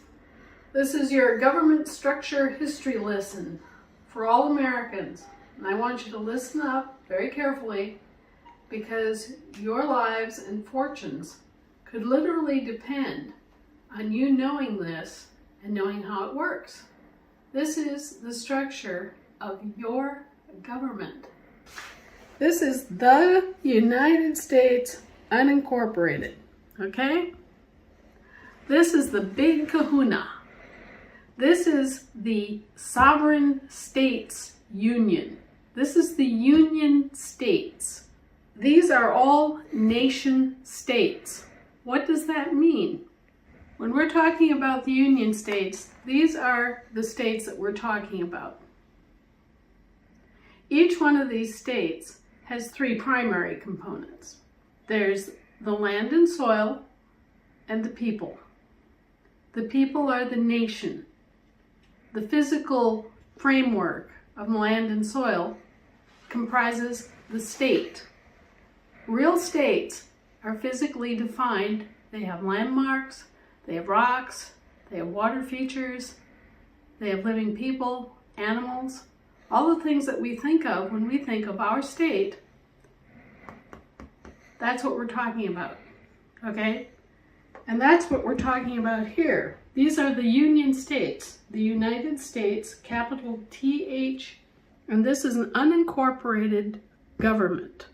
this is your government structure history lesson for all Americans. And I want you to listen up very carefully because your lives and fortunes could literally depend on you knowing this and knowing how it works. This is the structure of your government. This is the United States unincorporated, okay? This is the big kahuna. This is the sovereign states union. This is the Union States. These are all nation states. What does that mean? When we're talking about the Union States, these are the states that we're talking about. Each one of these states has three primary components. There's the land and soil and the people. The people are the nation. The physical framework of land and soil comprises the state. Real states are physically defined. They have landmarks, they have rocks, they have water features, they have living people, animals, all the things that we think of when we think of our state. That's what we're talking about, okay? And that's what we're talking about here. These are the Union States, the United States, capital TH, and this is an unincorporated government.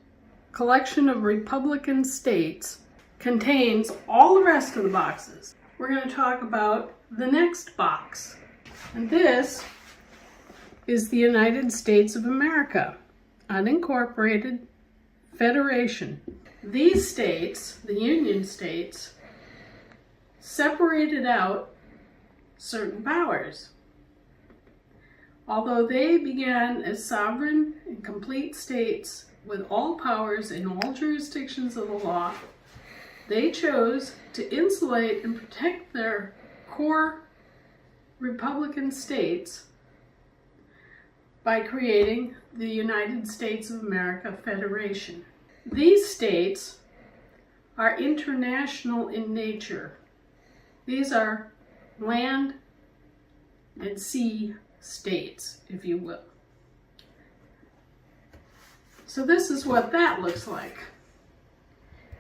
Collection of Republican states contains all the rest of the boxes. We're going to talk about the next box. And this is the United States of America, unincorporated federation. These states, the Union States, separated out certain powers. Although they began as sovereign and complete states with all powers in all jurisdictions of the law, they chose to insulate and protect their core Republican states by creating the United States of America Federation. These states are international in nature. These are land and sea states, if you will. So this is what that looks like.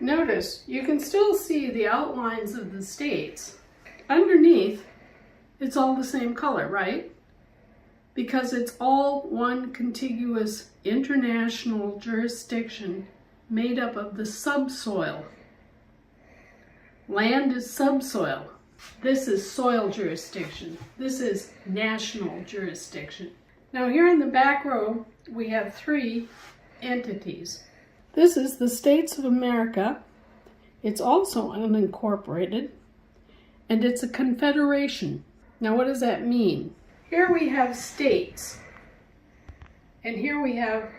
Notice, you can still see the outlines of the states. Underneath, it's all the same color, right? Because it's all one contiguous international jurisdiction made up of the subsoil. Land is subsoil. This is soil jurisdiction. This is national jurisdiction. Now here in the back row, we have three entities. This is the States of America. It's also unincorporated, and it's a confederation. Now what does that mean? Here we have states, and here we have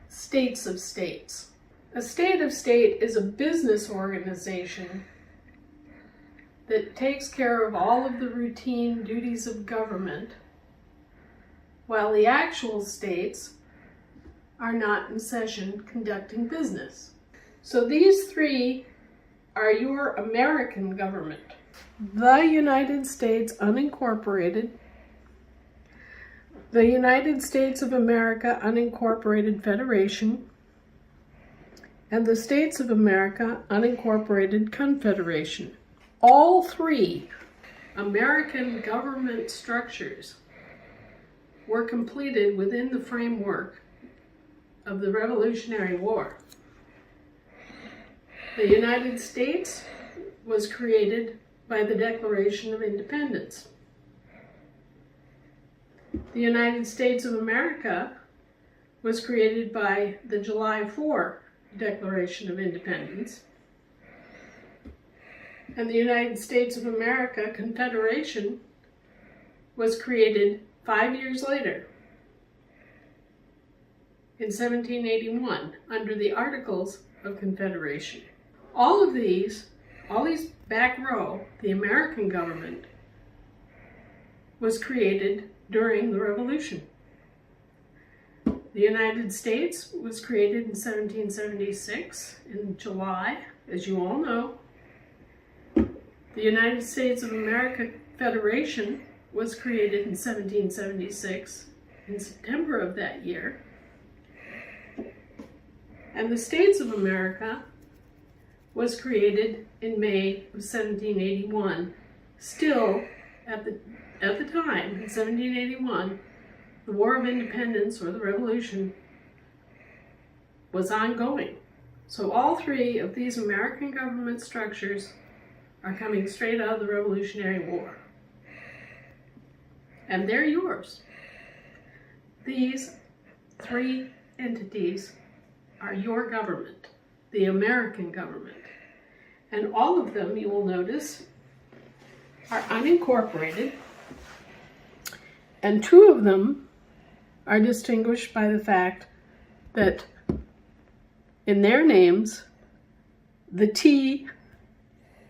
states of states. A state of state is a business organization that takes care of all of the routine duties of government, while the actual states are not in session conducting business. So these three are your American government. The United States unincorporated, the United States of America unincorporated federation, and the States of America unincorporated confederation. All three American government structures were completed within the framework of the Revolutionary War. The United States was created by the Declaration of Independence. The United States of America was created by the July 4 Declaration of Independence. And the United States of America Confederation was created 5 years later, in 1781, under the Articles of Confederation. All these back row, the American government, was created during the Revolution. The United States was created in 1776 in July, as you all know. The United States of America Federation was created in 1776 in September of that year. And the States of America was created in May of 1781. Still, at the time, in 1781, the War of Independence, or the Revolution, was ongoing. So all three of these American government structures are coming straight out of the Revolutionary War. And they're yours. These three entities are your government, the American government. And all of them, you will notice, are unincorporated, and two of them are distinguished by the fact that in their names, the T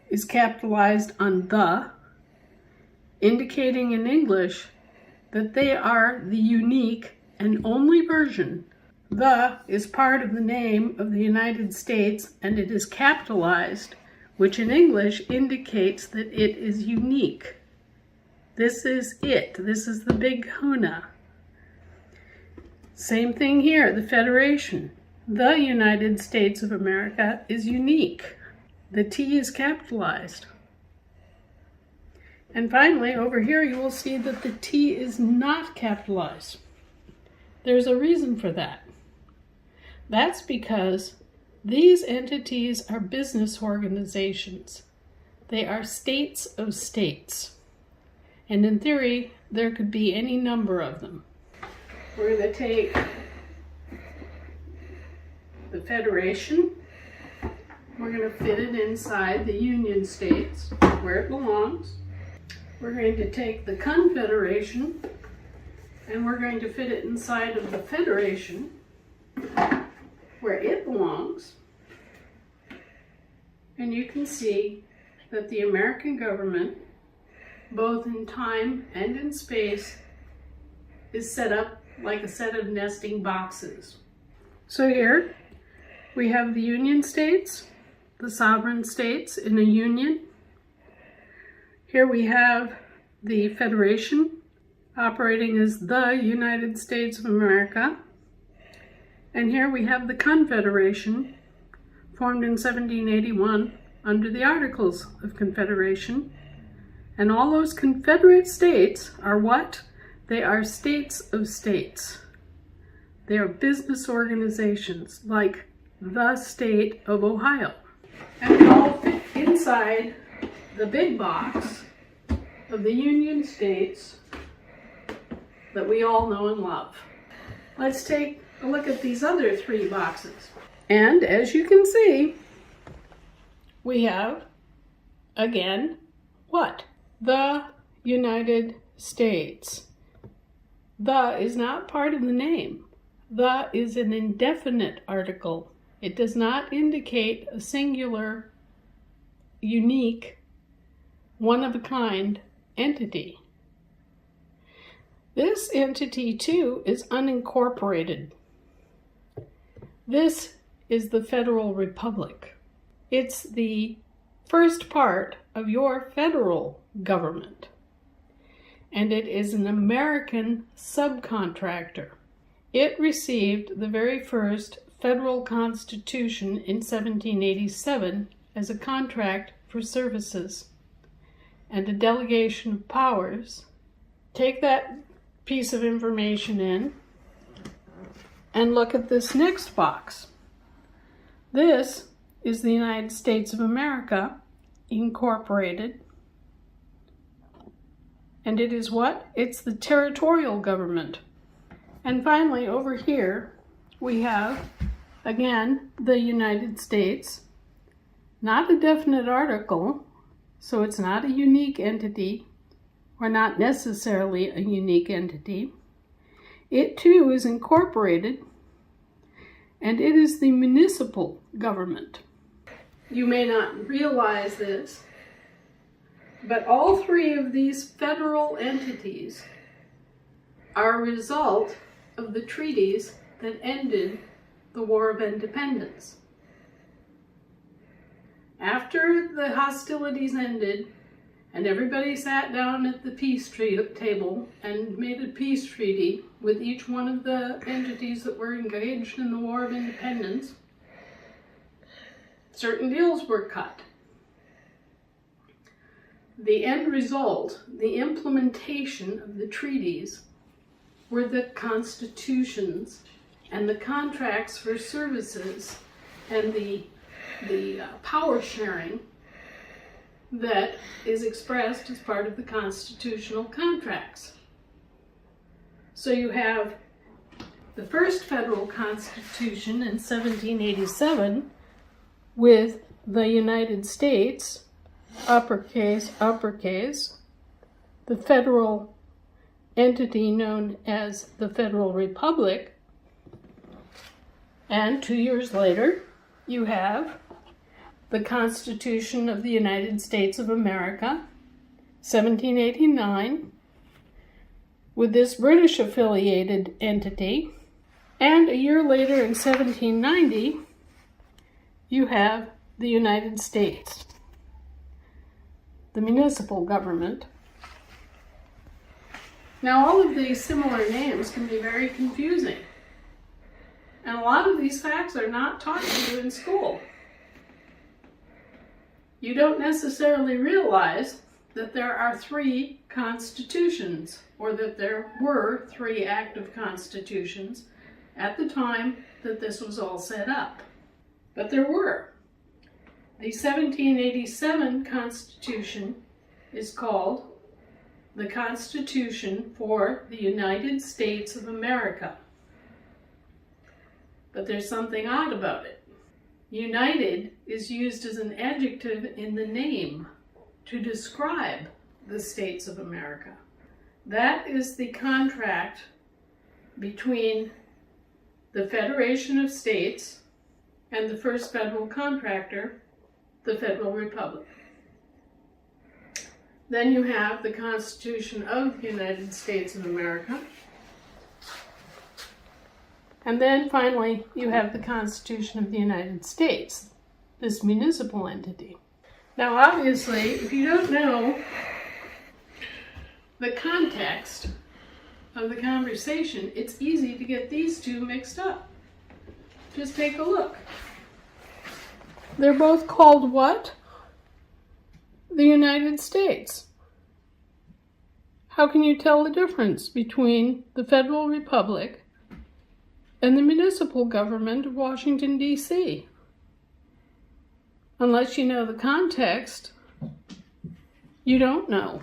is capitalized on the, indicating in English that they are the unique and only version. The is part of the name of the United States, and it is capitalized, which in English indicates that it is unique. This is it. This is the big kahuna. Same thing here, the Federation. The United States of America is unique. The T is capitalized. And finally, over here, you will see that the T is not capitalized. There's a reason for that. That's because these entities are business organizations. They are states of states. And in theory, there could be any number of them. We're going to take the Federation. We're going to fit it inside the Union States, where it belongs. We're going to take the Confederation, and we're going to fit it inside of the Federation, where it belongs. And you can see that the American government, both in time and in space, is set up like a set of nesting boxes. So here we have the Union States, the sovereign states in a union. Here we have the Federation operating as the United States of America. And here we have the Confederation, formed in 1781 under the Articles of Confederation. And all those Confederate states are what? They are states of states. They are business organizations, like the state of Ohio. And they all fit inside the big box of the Union States that we all know and love. Let's take a look at these other three boxes. And as you can see, we have, again, what? The United States. The is not part of the name. The is an indefinite article. It does not indicate a singular, unique, one-of-a-kind entity. This entity, too, is unincorporated. This is the Federal Republic. It's the first part of your federal government, and it is an American subcontractor. It received the very first federal constitution in 1787 as a contract for services and a delegation of powers. Take that piece of information in and look at this next box. This is the United States of America, Incorporated. And it is what? It's the territorial government. And finally, over here, we have, again, the United States. Not a definite article, So it's not a unique entity, or not necessarily a unique entity. It too is incorporated, and it is the municipal government. You may not realize this, but all three of these federal entities are a result of the treaties that ended the War of Independence. After the hostilities ended and everybody sat down at the peace table and made a peace treaty with each one of the entities that were engaged in the War of Independence, certain deals were cut. The end result, the implementation of the treaties, were the constitutions and the contracts for services and the power sharing that is expressed as part of the constitutional contracts. So you have the first federal constitution in 1787 with the United States, uppercase, the federal entity known as the Federal Republic, and 2 years later you have the Constitution of the United States of America, 1789, with this British affiliated entity, and a year later in 1790 you have the United States, the municipal government. Now all of these similar names can be very confusing, and a lot of these facts are not taught to you in school. You don't necessarily realize that there are 3 constitutions, or that there were 3 active constitutions at the time that this was all set up. But there were. The 1787 Constitution is called the Constitution for the United States of America. But there's something odd about it. United is used as an adjective in the name to describe the states of America. That is the contract between the Federation of States and the first federal contractor, the Federal Republic. Then you have the Constitution of the United States of America. And then finally, you have the Constitution of the United States, this municipal entity. Now, obviously, if you don't know the context of the conversation, it's easy to get these two mixed up. Just take a look. They're both called what? The United States. How can you tell the difference between the Federal Republic and the municipal government of Washington, D.C.? Unless you know the context, you don't know.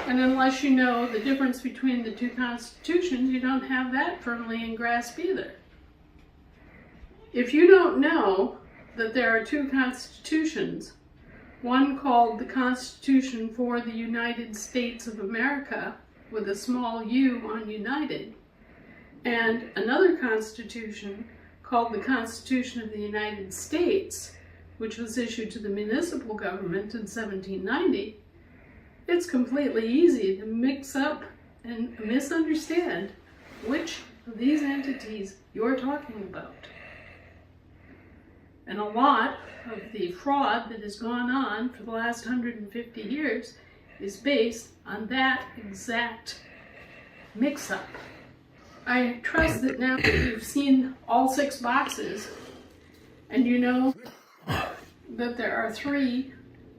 And unless you know the difference between the 2 constitutions, you don't have that firmly in grasp either. If you don't know that there are 2 constitutions, one called the Constitution for the United States of America, with a small u on United, and another constitution called the Constitution of the United States, which was issued to the municipal government in 1790, it's completely easy to mix up and misunderstand which of these entities you're talking about. And a lot of the fraud that has gone on for the last 150 years is based on that exact mix-up. I trust that now that you've seen all 6 boxes and you know that there are 3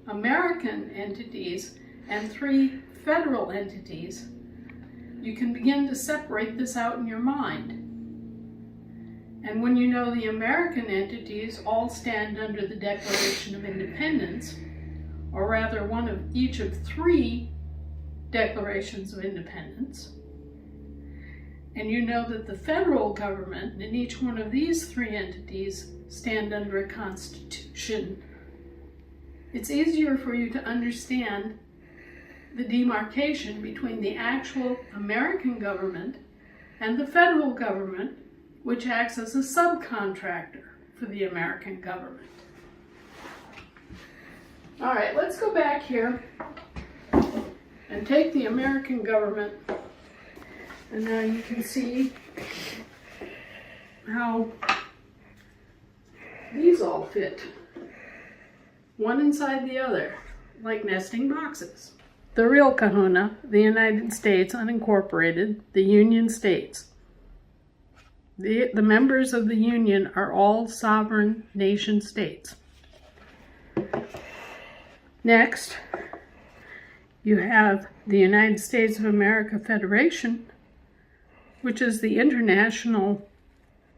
American entities and 3 federal entities, you can begin to separate this out in your mind. And when you know the American entities all stand under the Declaration of Independence, or rather one of each of 3 declarations of independence, and you know that the federal government and each one of these 3 entities stand under a constitution it's easier for you to understand the demarcation between the actual American government and the federal government, which acts as a subcontractor for the American government. All right, let's go back here and take the American government, and now you can see how these all fit, one inside the other, like nesting boxes. The real kahuna, the United States unincorporated, the Union States. The members of the Union are all sovereign nation states. Next, you have the United States of America Federation, which is the international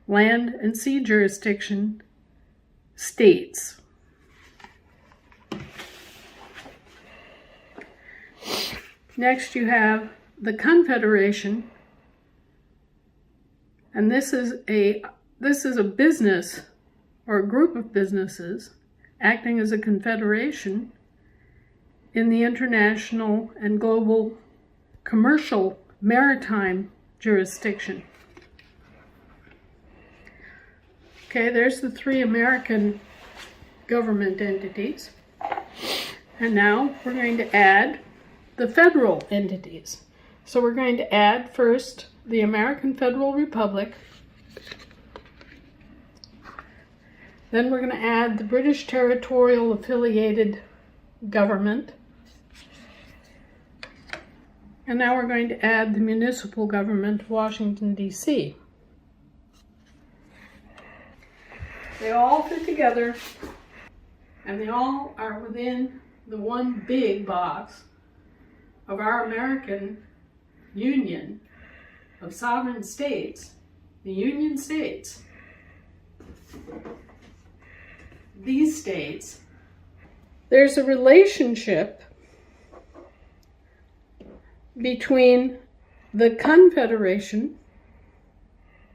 land and sea jurisdiction states. Next, you have the Confederation, and this is a business or a group of businesses acting as a confederation in the international and global commercial maritime jurisdiction. Okay, there's the three American government entities. And now we're going to add the federal entities. So we're going to add first the American Federal Republic. Then we're going to add the British Territorial Affiliated Government. And now we're going to add the municipal government of Washington, D.C. They all fit together, and they all are within the one big box of our American Union of sovereign states, the Union States. These states, there's a relationship between the Confederation.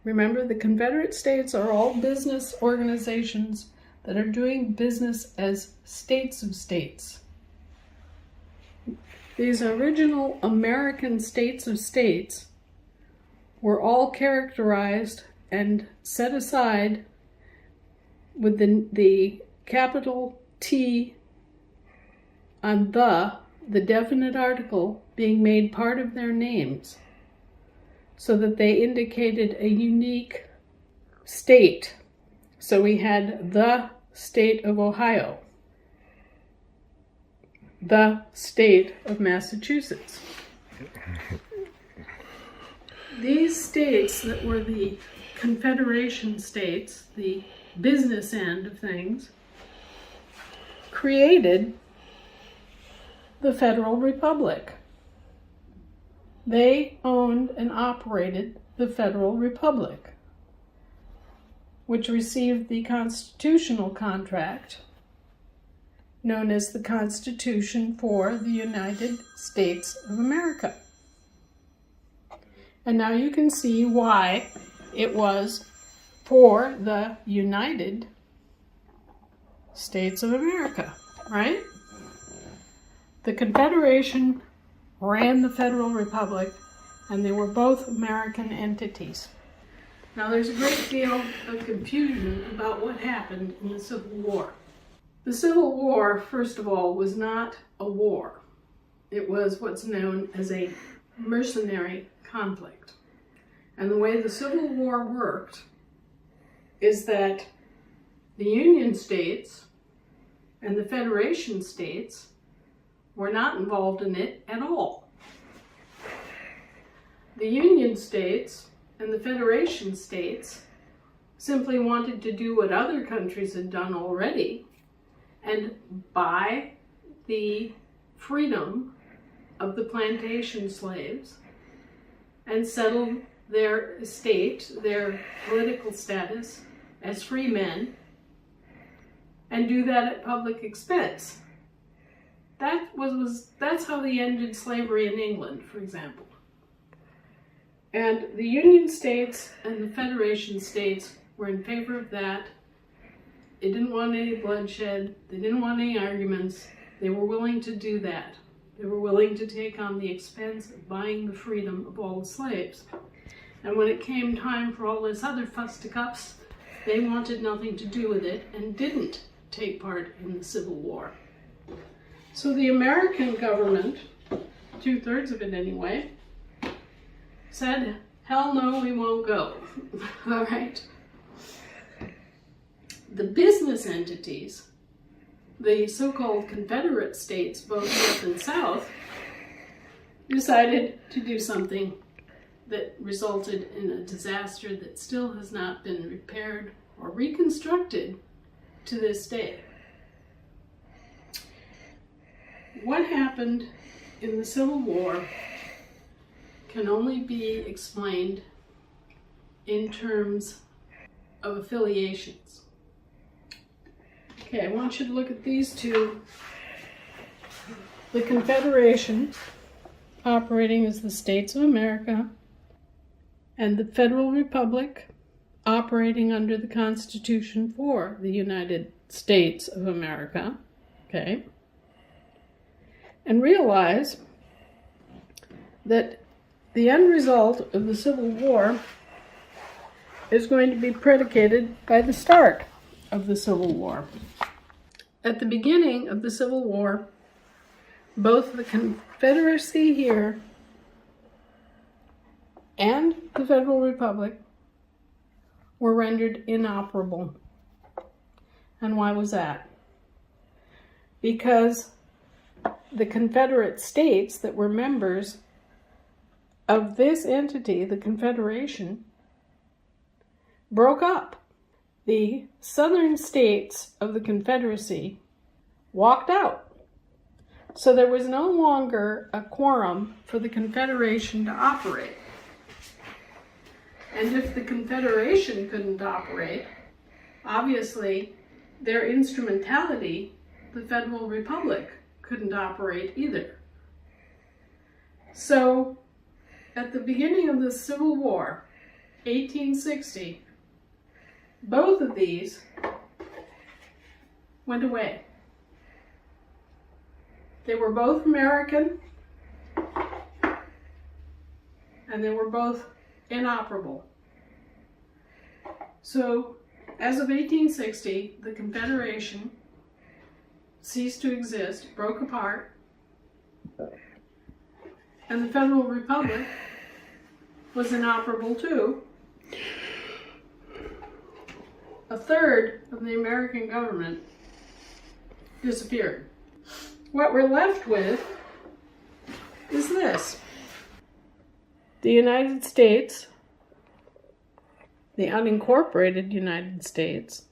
Remember, the Confederate States are all business organizations that are doing business as states of states. These original American states of states were all characterized and set aside with the capital T on the definite article being made part of their names, so that they indicated a unique state. So we had the state of Ohio, the state of Massachusetts. These states that were the Confederation states, the business end of things, created the Federal Republic. They owned and operated the Federal Republic, which received the constitutional contract known as the Constitution for the United States of America. And now you can see why it was for the United States of America, right? The Confederation ran the Federal Republic, and they were both American entities. Now, there's a great deal of confusion about what happened in the Civil War. The Civil War, first of all, was not a war. It was what's known as a mercenary conflict. And the way the Civil War worked is that the Union states and the Federation states were not involved in it at all. The Union states and the Federation states simply wanted to do what other countries had done already and buy the freedom of the plantation slaves and settle their estate, their political status as free men, and do that at public expense. That's how they ended slavery in England, for example. And the Union states and the Federation states were in favor of that, They didn't want any bloodshed. They didn't want any arguments. They were willing to do that. They were willing to take on the expense of buying the freedom of all the slaves. And when it came time for all this other fisticuffs, they wanted nothing to do with it and didn't take part in the Civil War. So the American government, 2/3 of it anyway, said, hell no, we won't go. All right. The business entities, the so-called Confederate states, both North and South, decided to do something that resulted in a disaster that still has not been repaired or reconstructed to this day. What happened in the Civil War can only be explained in terms of affiliations. Okay, I want you to look at these two. The Confederation, operating as the States of America, and the Federal Republic, operating under the Constitution for the United States of America. Okay? And realize that the end result of the Civil War is going to be predicated by the start of the Civil War. At the beginning of the Civil War, both the Confederacy here and the Federal Republic were rendered inoperable. And why was that? Because the Confederate states that were members of this entity, the Confederation, broke up. The southern states of the Confederacy walked out. So there was no longer a quorum for the Confederation to operate. And if the Confederation couldn't operate, obviously their instrumentality, the Federal Republic, couldn't operate either. So at the beginning of the Civil War, 1860, both of these went away. They were both American, and they were both inoperable. So, as of 1860, the Confederation ceased to exist, broke apart, and the Federal Republic was inoperable too. A third of the American government disappeared. What we're left with is this. The United States, the unincorporated United States,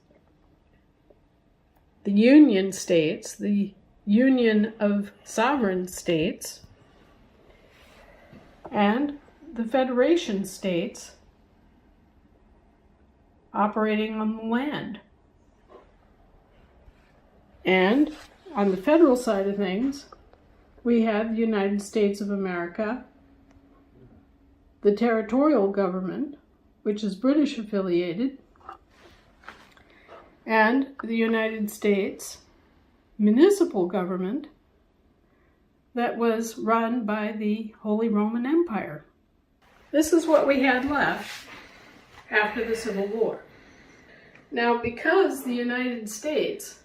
the Union States, the Union of Sovereign States, and the Federation States operating on the land. And on the federal side of things, we have the United States of America, the territorial government, which is British affiliated, and the United States municipal government that was run by the Holy Roman Empire. This is what we had left after the Civil War. Now, because the United States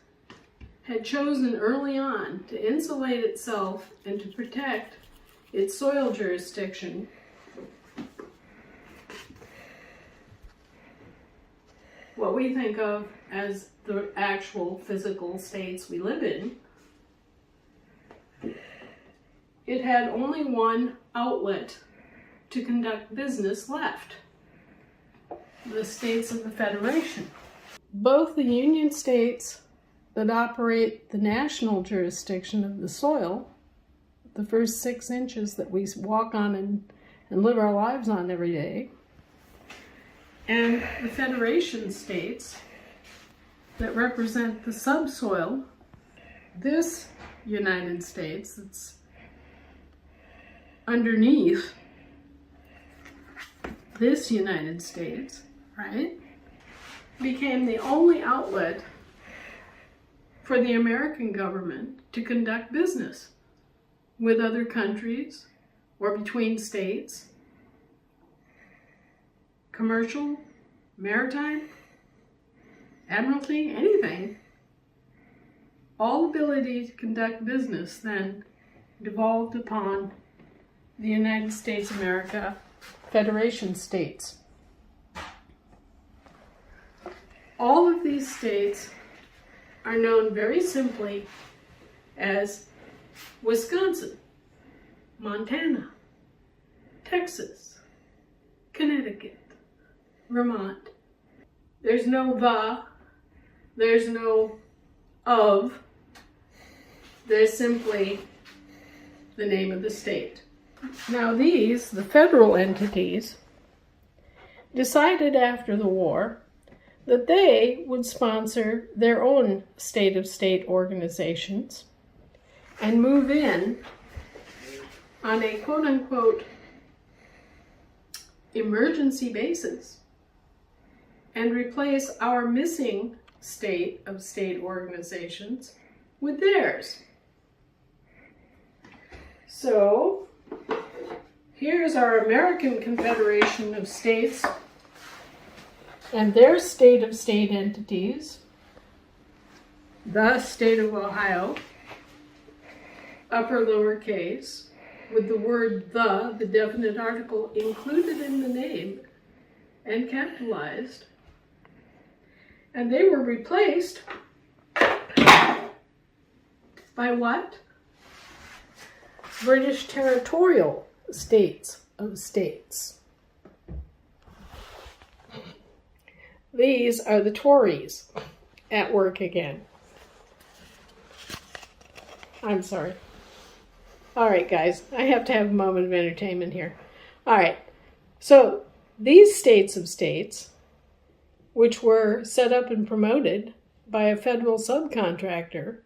had chosen early on to insulate itself and to protect its soil jurisdiction, what we think of as the actual physical states we live in, it had only one outlet to conduct business left: the states of the Federation. Both the Union states that operate the national jurisdiction of the soil, the first 6 inches that we walk on and live our lives on every day, and the Federation states that represent the subsoil, this United States that's underneath this United States, right, became the only outlet for the American government to conduct business with other countries or between states, commercial, maritime, admiralty, anything. All ability to conduct business then devolved upon the United States of America Federation states. All of these states are known very simply as Wisconsin, Montana, Texas, Connecticut, Vermont. There's no the, there's no of, there's simply the name of the state. Now these, the federal entities, decided after the war that they would sponsor their own state-of-state organizations and move in on a quote-unquote emergency basis and replace our missing state-of-state organizations with theirs. So, here's our American Confederation of States and their state-of-state entities, the state of Ohio, upper lowercase, with the word the definite article, included in the name and capitalized. And they were replaced by what? British territorial states of states. These are the Tories at work again. I'm sorry. All right, guys, I have to have a moment of entertainment here. All right, so these states of states, which were set up and promoted by a federal subcontractor,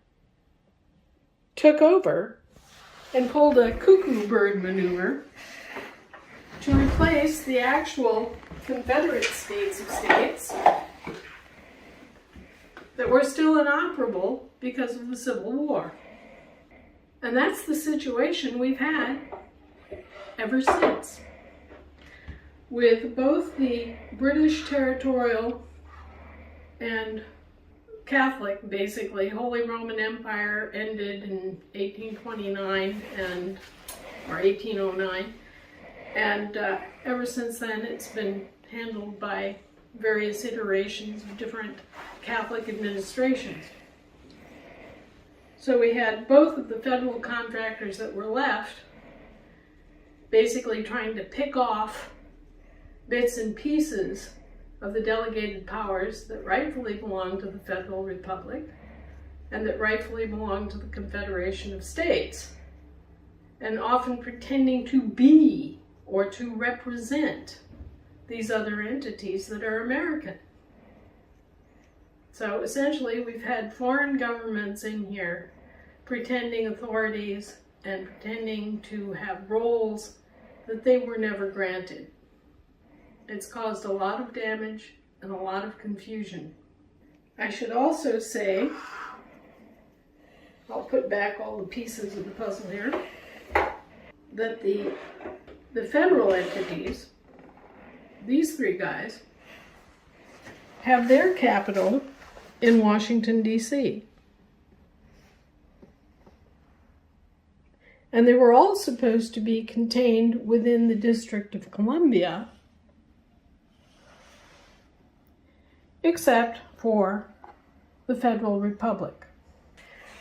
took over and pulled a cuckoo bird maneuver to replace the actual Confederate states of states that were still inoperable because of the Civil War. And that's the situation we've had ever since, with both the British territorial and Catholic, basically. Holy Roman Empire ended in 1829 or 1809, and ever since then it's been handled by various iterations of different Catholic administrations. So we had both of the federal contractors that were left basically trying to pick off bits and pieces of the delegated powers that rightfully belong to the Federal Republic and that rightfully belong to the Confederation of States, and often pretending to be or to represent these other entities that are American. So essentially we've had foreign governments in here pretending authorities and pretending to have roles that they were never granted. It's caused a lot of damage and a lot of confusion. I should also say, I'll put back all the pieces of the puzzle here, that the federal entities, these three guys, have their capital in Washington, D.C. And they were all supposed to be contained within the District of Columbia, except for the Federal Republic.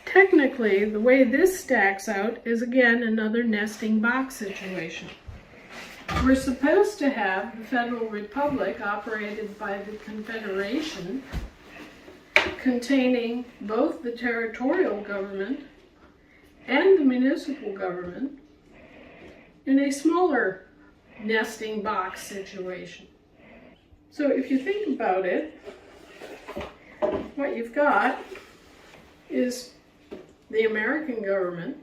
Technically, the way this stacks out is again another nesting box situation. We're supposed to have the Federal Republic operated by the Confederation, containing both the territorial government and the municipal government in a smaller nesting box situation. So if you think about it, what you've got is the American government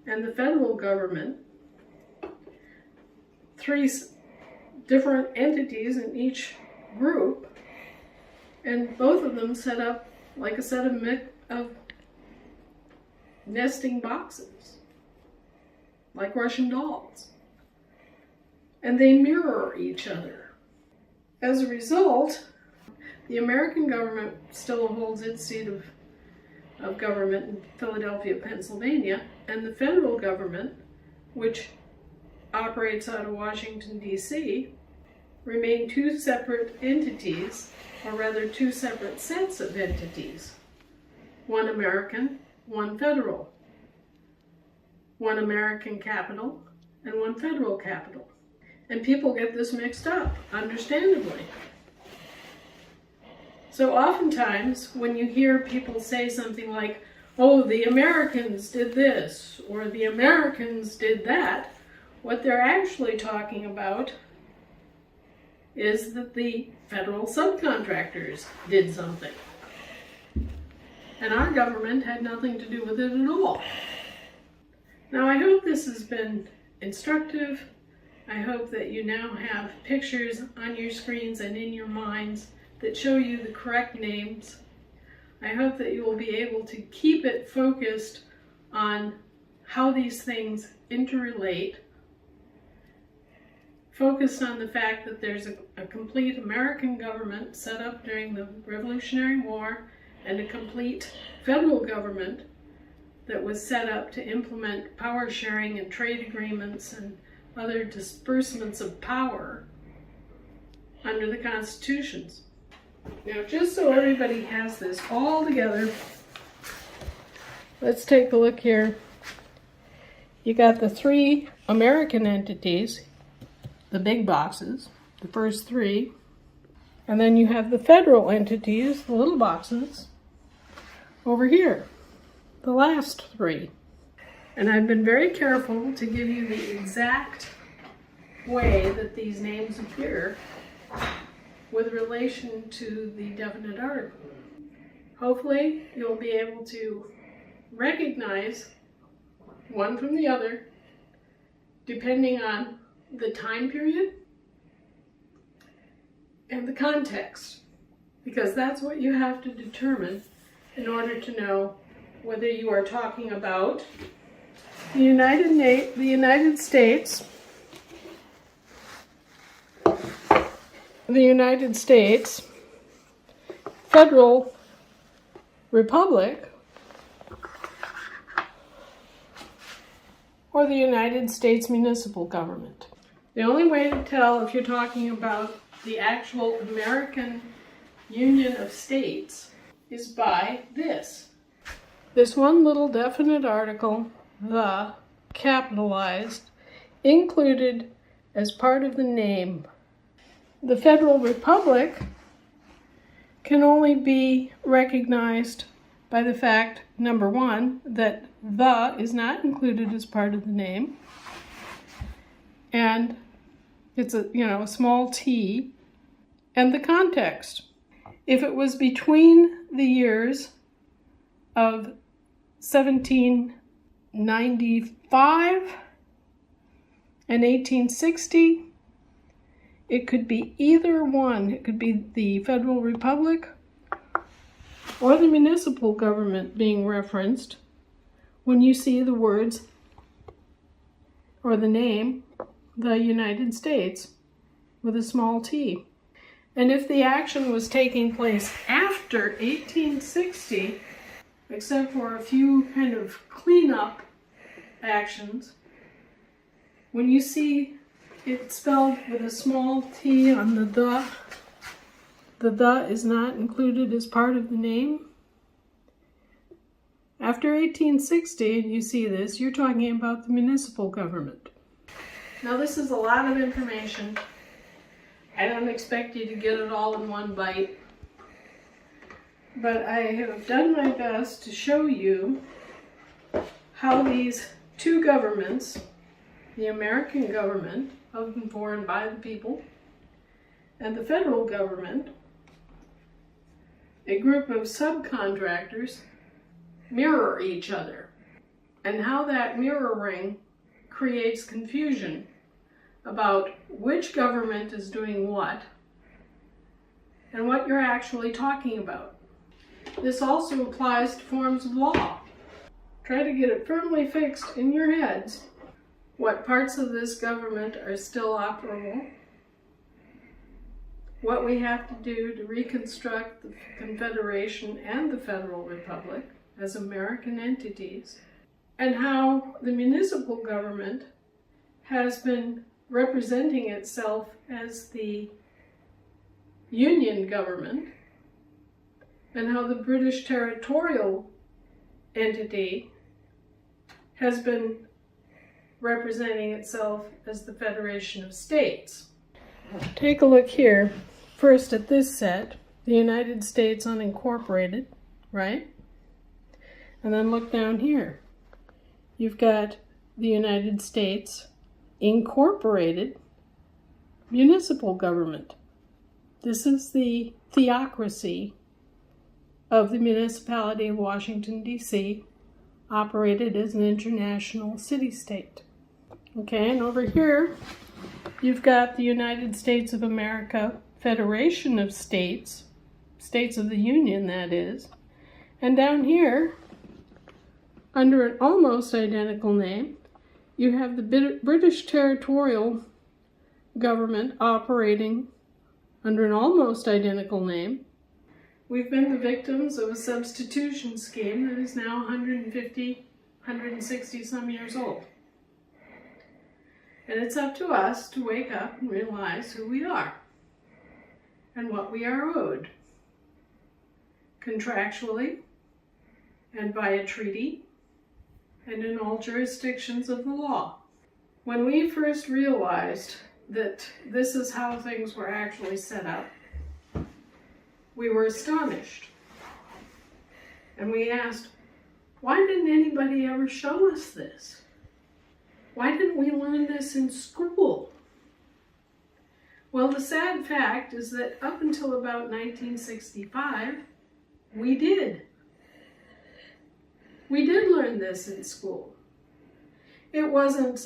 and the federal government, three different entities in each group, and both of them set up like a set of nesting boxes, like Russian dolls. And they mirror each other. As a result, the American government still holds its seat of government in Philadelphia, Pennsylvania, and the federal government, which operates out of Washington, D.C., remain two separate entities, or rather two separate sets of entities. One American, one federal. One American capital and one federal capital. And people get this mixed up, understandably. So oftentimes, when you hear people say something like, oh, the Americans did this, or the Americans did that, what they're actually talking about is that the federal subcontractors did something. And our government had nothing to do with it at all. Now, I hope this has been instructive. I hope that you now have pictures on your screens and in your minds that show you the correct names. I hope that you will be able to keep it focused on how these things interrelate, focused on the fact that there's a complete American government set up during the Revolutionary War and a complete federal government that was set up to implement power sharing and trade agreements and other disbursements of power under the constitutions. Now, just so everybody has this all together, let's take a look here. You got the three American entities, the big boxes, the first three, and then you have the federal entities, the little boxes, over here, the last three. And I've been very careful to give you the exact way that these names appear with relation to the definite article. Hopefully, you'll be able to recognize one from the other depending on the time period and the context, because that's what you have to determine in order to know whether you are talking about the United States, Federal Republic, or the United States municipal government. The only way to tell if you're talking about the actual American Union of States is by this. This one little definite article, the, capitalized, included as part of the name. The Federal Republic can only be recognized by the fact, number one, that the is not included as part of the name, and it's a small t, and the context. If it was between the years of 1795 and 1860, it could be either one. It could be the Federal Republic or the municipal government being referenced when you see the words or the name, the United States, with a small t. And if the action was taking place after 1860, except for a few kind of cleanup actions, when you see it spelled with a small t on the is not included as part of the name. After 1860, and you see this, you're talking about the municipal government. Now, this is a lot of information. I don't expect you to get it all in one bite, but I have done my best to show you how these two governments, the American government, of and for and by the people, and the federal government, a group of subcontractors, mirror each other, and how that mirroring creates confusion about which government is doing what and what you're actually talking about. this also applies to forms of law. Try to get it firmly fixed in your heads what parts of this government are still operable, what we have to do to reconstruct the Confederation and the Federal Republic as American entities, and how the municipal government has been representing itself as the Union government, and how the British territorial entity has been representing itself as the Federation of States. Take a look here, first at this set, the United States unincorporated, right? And then look down here. You've got the United States incorporated municipal government. This is the theocracy of the municipality of Washington, D.C., operated as an international city-state. Okay, and over here, you've got the United States of America Federation of States, States of the Union, that is. And down here, under an almost identical name, you have the British territorial government operating under an almost identical name. We've been the victims of a substitution scheme that is now 150, 160 some years old. And it's up to us to wake up and realize who we are and what we are owed, contractually and by a treaty and in all jurisdictions of the law. When we first realized that this is how things were actually set up, we were astonished. And we asked, why didn't anybody ever show us this? Why didn't we learn this in school? Well, the sad fact is that up until about 1965, we did. We did learn this in school. It wasn't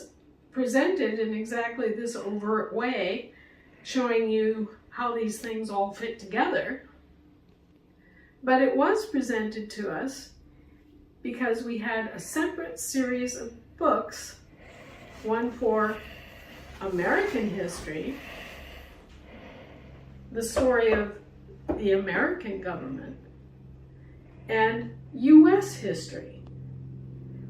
presented in exactly this overt way, showing you how these things all fit together. But it was presented to us because we had a separate series of books, one for American history, the story of the American government, and U.S. history,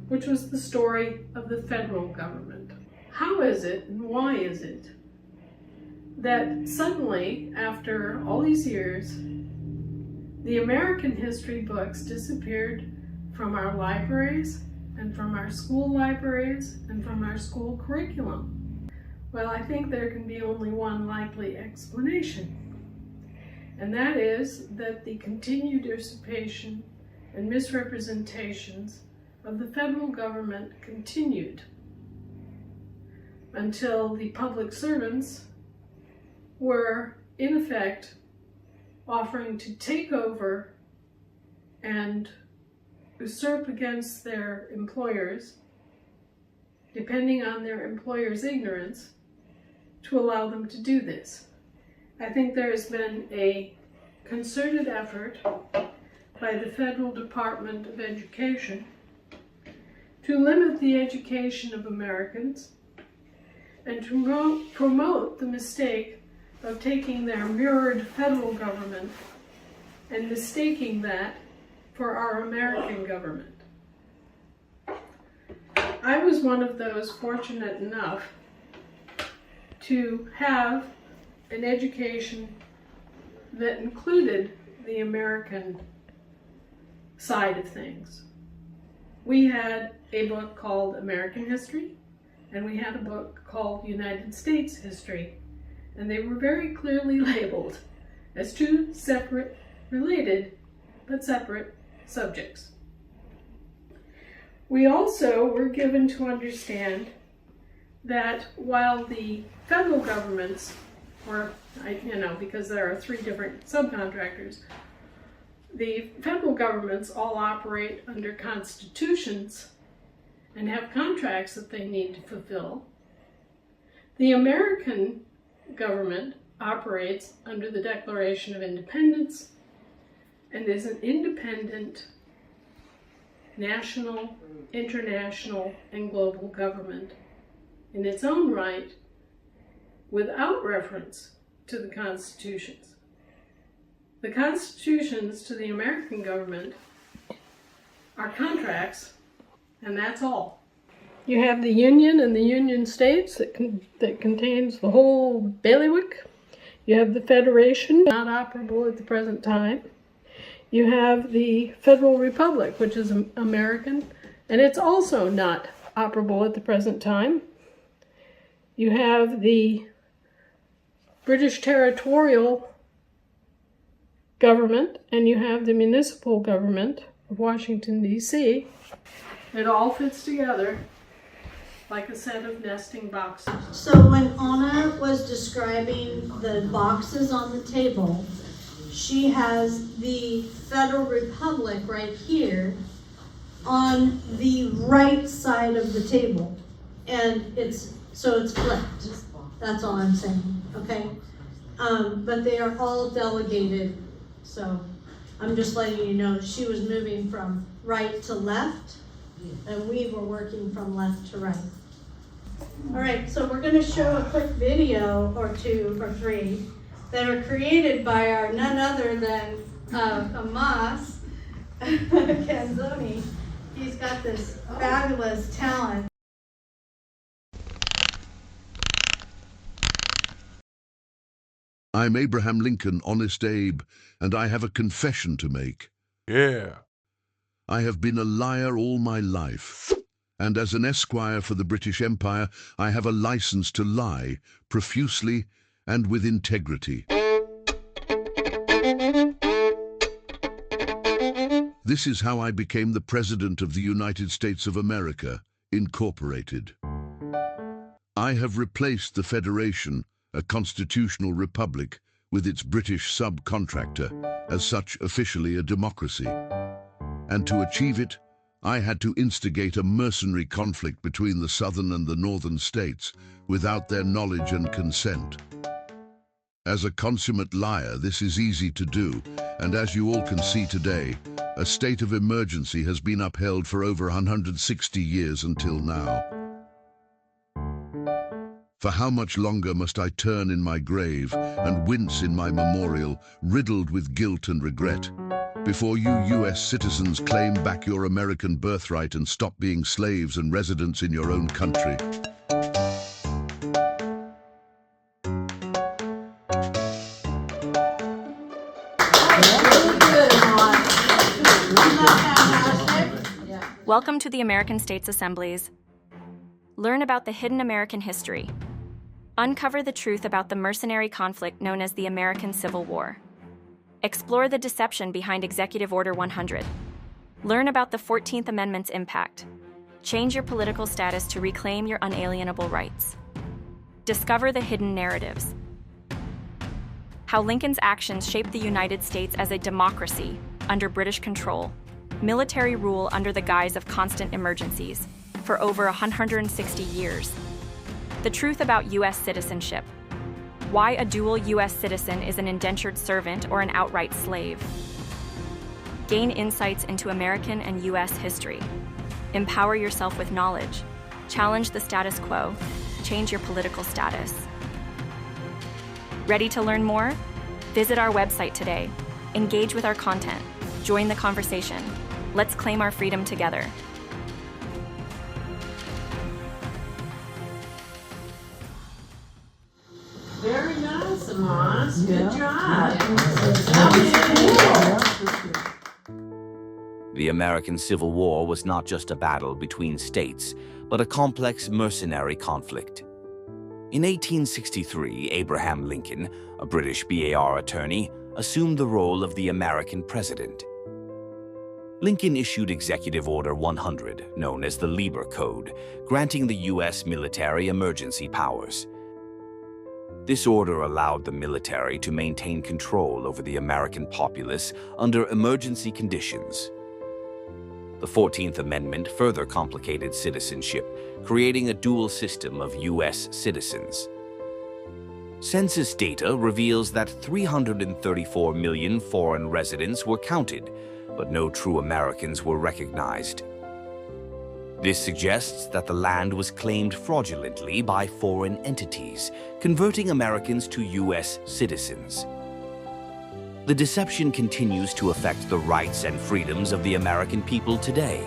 which was the story of the federal government. How is it and why is it that suddenly, after all these years, the American history books disappeared from our libraries and from our school libraries and from our school curriculum? Well, I think there can be only one likely explanation, and that is that the continued usurpation and misrepresentations of the federal government continued until the public servants were, in effect, offering to take over and usurp against their employers, depending on their employers' ignorance, to allow them to do this. I think there has been a concerted effort by the Federal Department of Education to limit the education of Americans and to promote the mistake of taking their mirrored federal government and mistaking that for our American government. I was one of those fortunate enough to have an education that included the American side of things. We had a book called American History, and we had a book called United States History, and they were very clearly labeled as two separate, related, but separate subjects. We also were given to understand that while the federal governments, or, because there are three different subcontractors, the federal governments all operate under constitutions and have contracts that they need to fulfill. The American government operates under the Declaration of Independence and is an independent national, international, and global government in its own right, without reference to the constitutions. The constitutions to the American government are contracts, and that's all. You have the Union and the Union States that contains the whole bailiwick. You have the Federation, not operable at the present time. You have the Federal Republic, which is American, and it's also not operable at the present time. You have the British territorial government, and you have the municipal government of Washington, D.C. It all fits together like a set of nesting boxes. So when Anna was describing the boxes on the table, she has the Federal Republic right here on the right side of the table. And it's flipped. That's all I'm saying, okay? But they are all delegated, so I'm just letting you know she was moving from right to left, and we were working from left to right. All right, so we're going to show a quick video or two or three that are created by our none other than Amas Canzoni. He's got this fabulous talent. I'm Abraham Lincoln, Honest Abe, and I have a confession to make. Yeah. I have been a liar all my life, and as an esquire for the British Empire, I have a license to lie, profusely and with integrity. This is how I became the President of the United States of America, Incorporated. I have replaced the Federation, a constitutional republic, with its British subcontractor, as such officially a democracy. And to achieve it, I had to instigate a mercenary conflict between the southern and the northern states without their knowledge and consent. As a consummate liar, this is easy to do, and as you all can see today, a state of emergency has been upheld for over 160 years until now. For how much longer must I turn in my grave and wince in my memorial, riddled with guilt and regret, before you US citizens claim back your American birthright and stop being slaves and residents in your own country? Welcome to the American States Assemblies. Learn about the hidden American history. Uncover the truth about the mercenary conflict known as the American Civil War. Explore the deception behind Executive Order 100. Learn about the 14th Amendment's impact. Change your political status to reclaim your unalienable rights. Discover the hidden narratives. How Lincoln's actions shaped the United States as a democracy under British control, military rule under the guise of constant emergencies for over 160 years. The truth about U.S. citizenship. Why a dual U.S. citizen is an indentured servant or an outright slave. Gain insights into American and U.S. history. Empower yourself with knowledge. Challenge the status quo. Change your political status. Ready to learn more? Visit our website today. Engage with our content. Join the conversation. Let's claim our freedom together. Very nice, Amos. Good job. The American Civil War was not just a battle between states, but a complex mercenary conflict. In 1863, Abraham Lincoln, a British BAR attorney, assumed the role of the American president. Lincoln issued Executive Order 100, known as the Lieber Code, granting the U.S. military emergency powers. This order allowed the military to maintain control over the American populace under emergency conditions. The 14th Amendment further complicated citizenship, creating a dual system of U.S. citizens. Census data reveals that 334 million foreign residents were counted, but no true Americans were recognized. This suggests that the land was claimed fraudulently by foreign entities, converting Americans to U.S. citizens. The deception continues to affect the rights and freedoms of the American people today.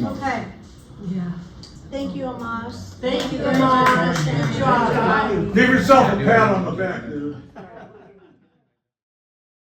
Okay. Yeah. Thank you, Amos. Thank you, Amos. Good job. Give yourself a pat on the back, dude.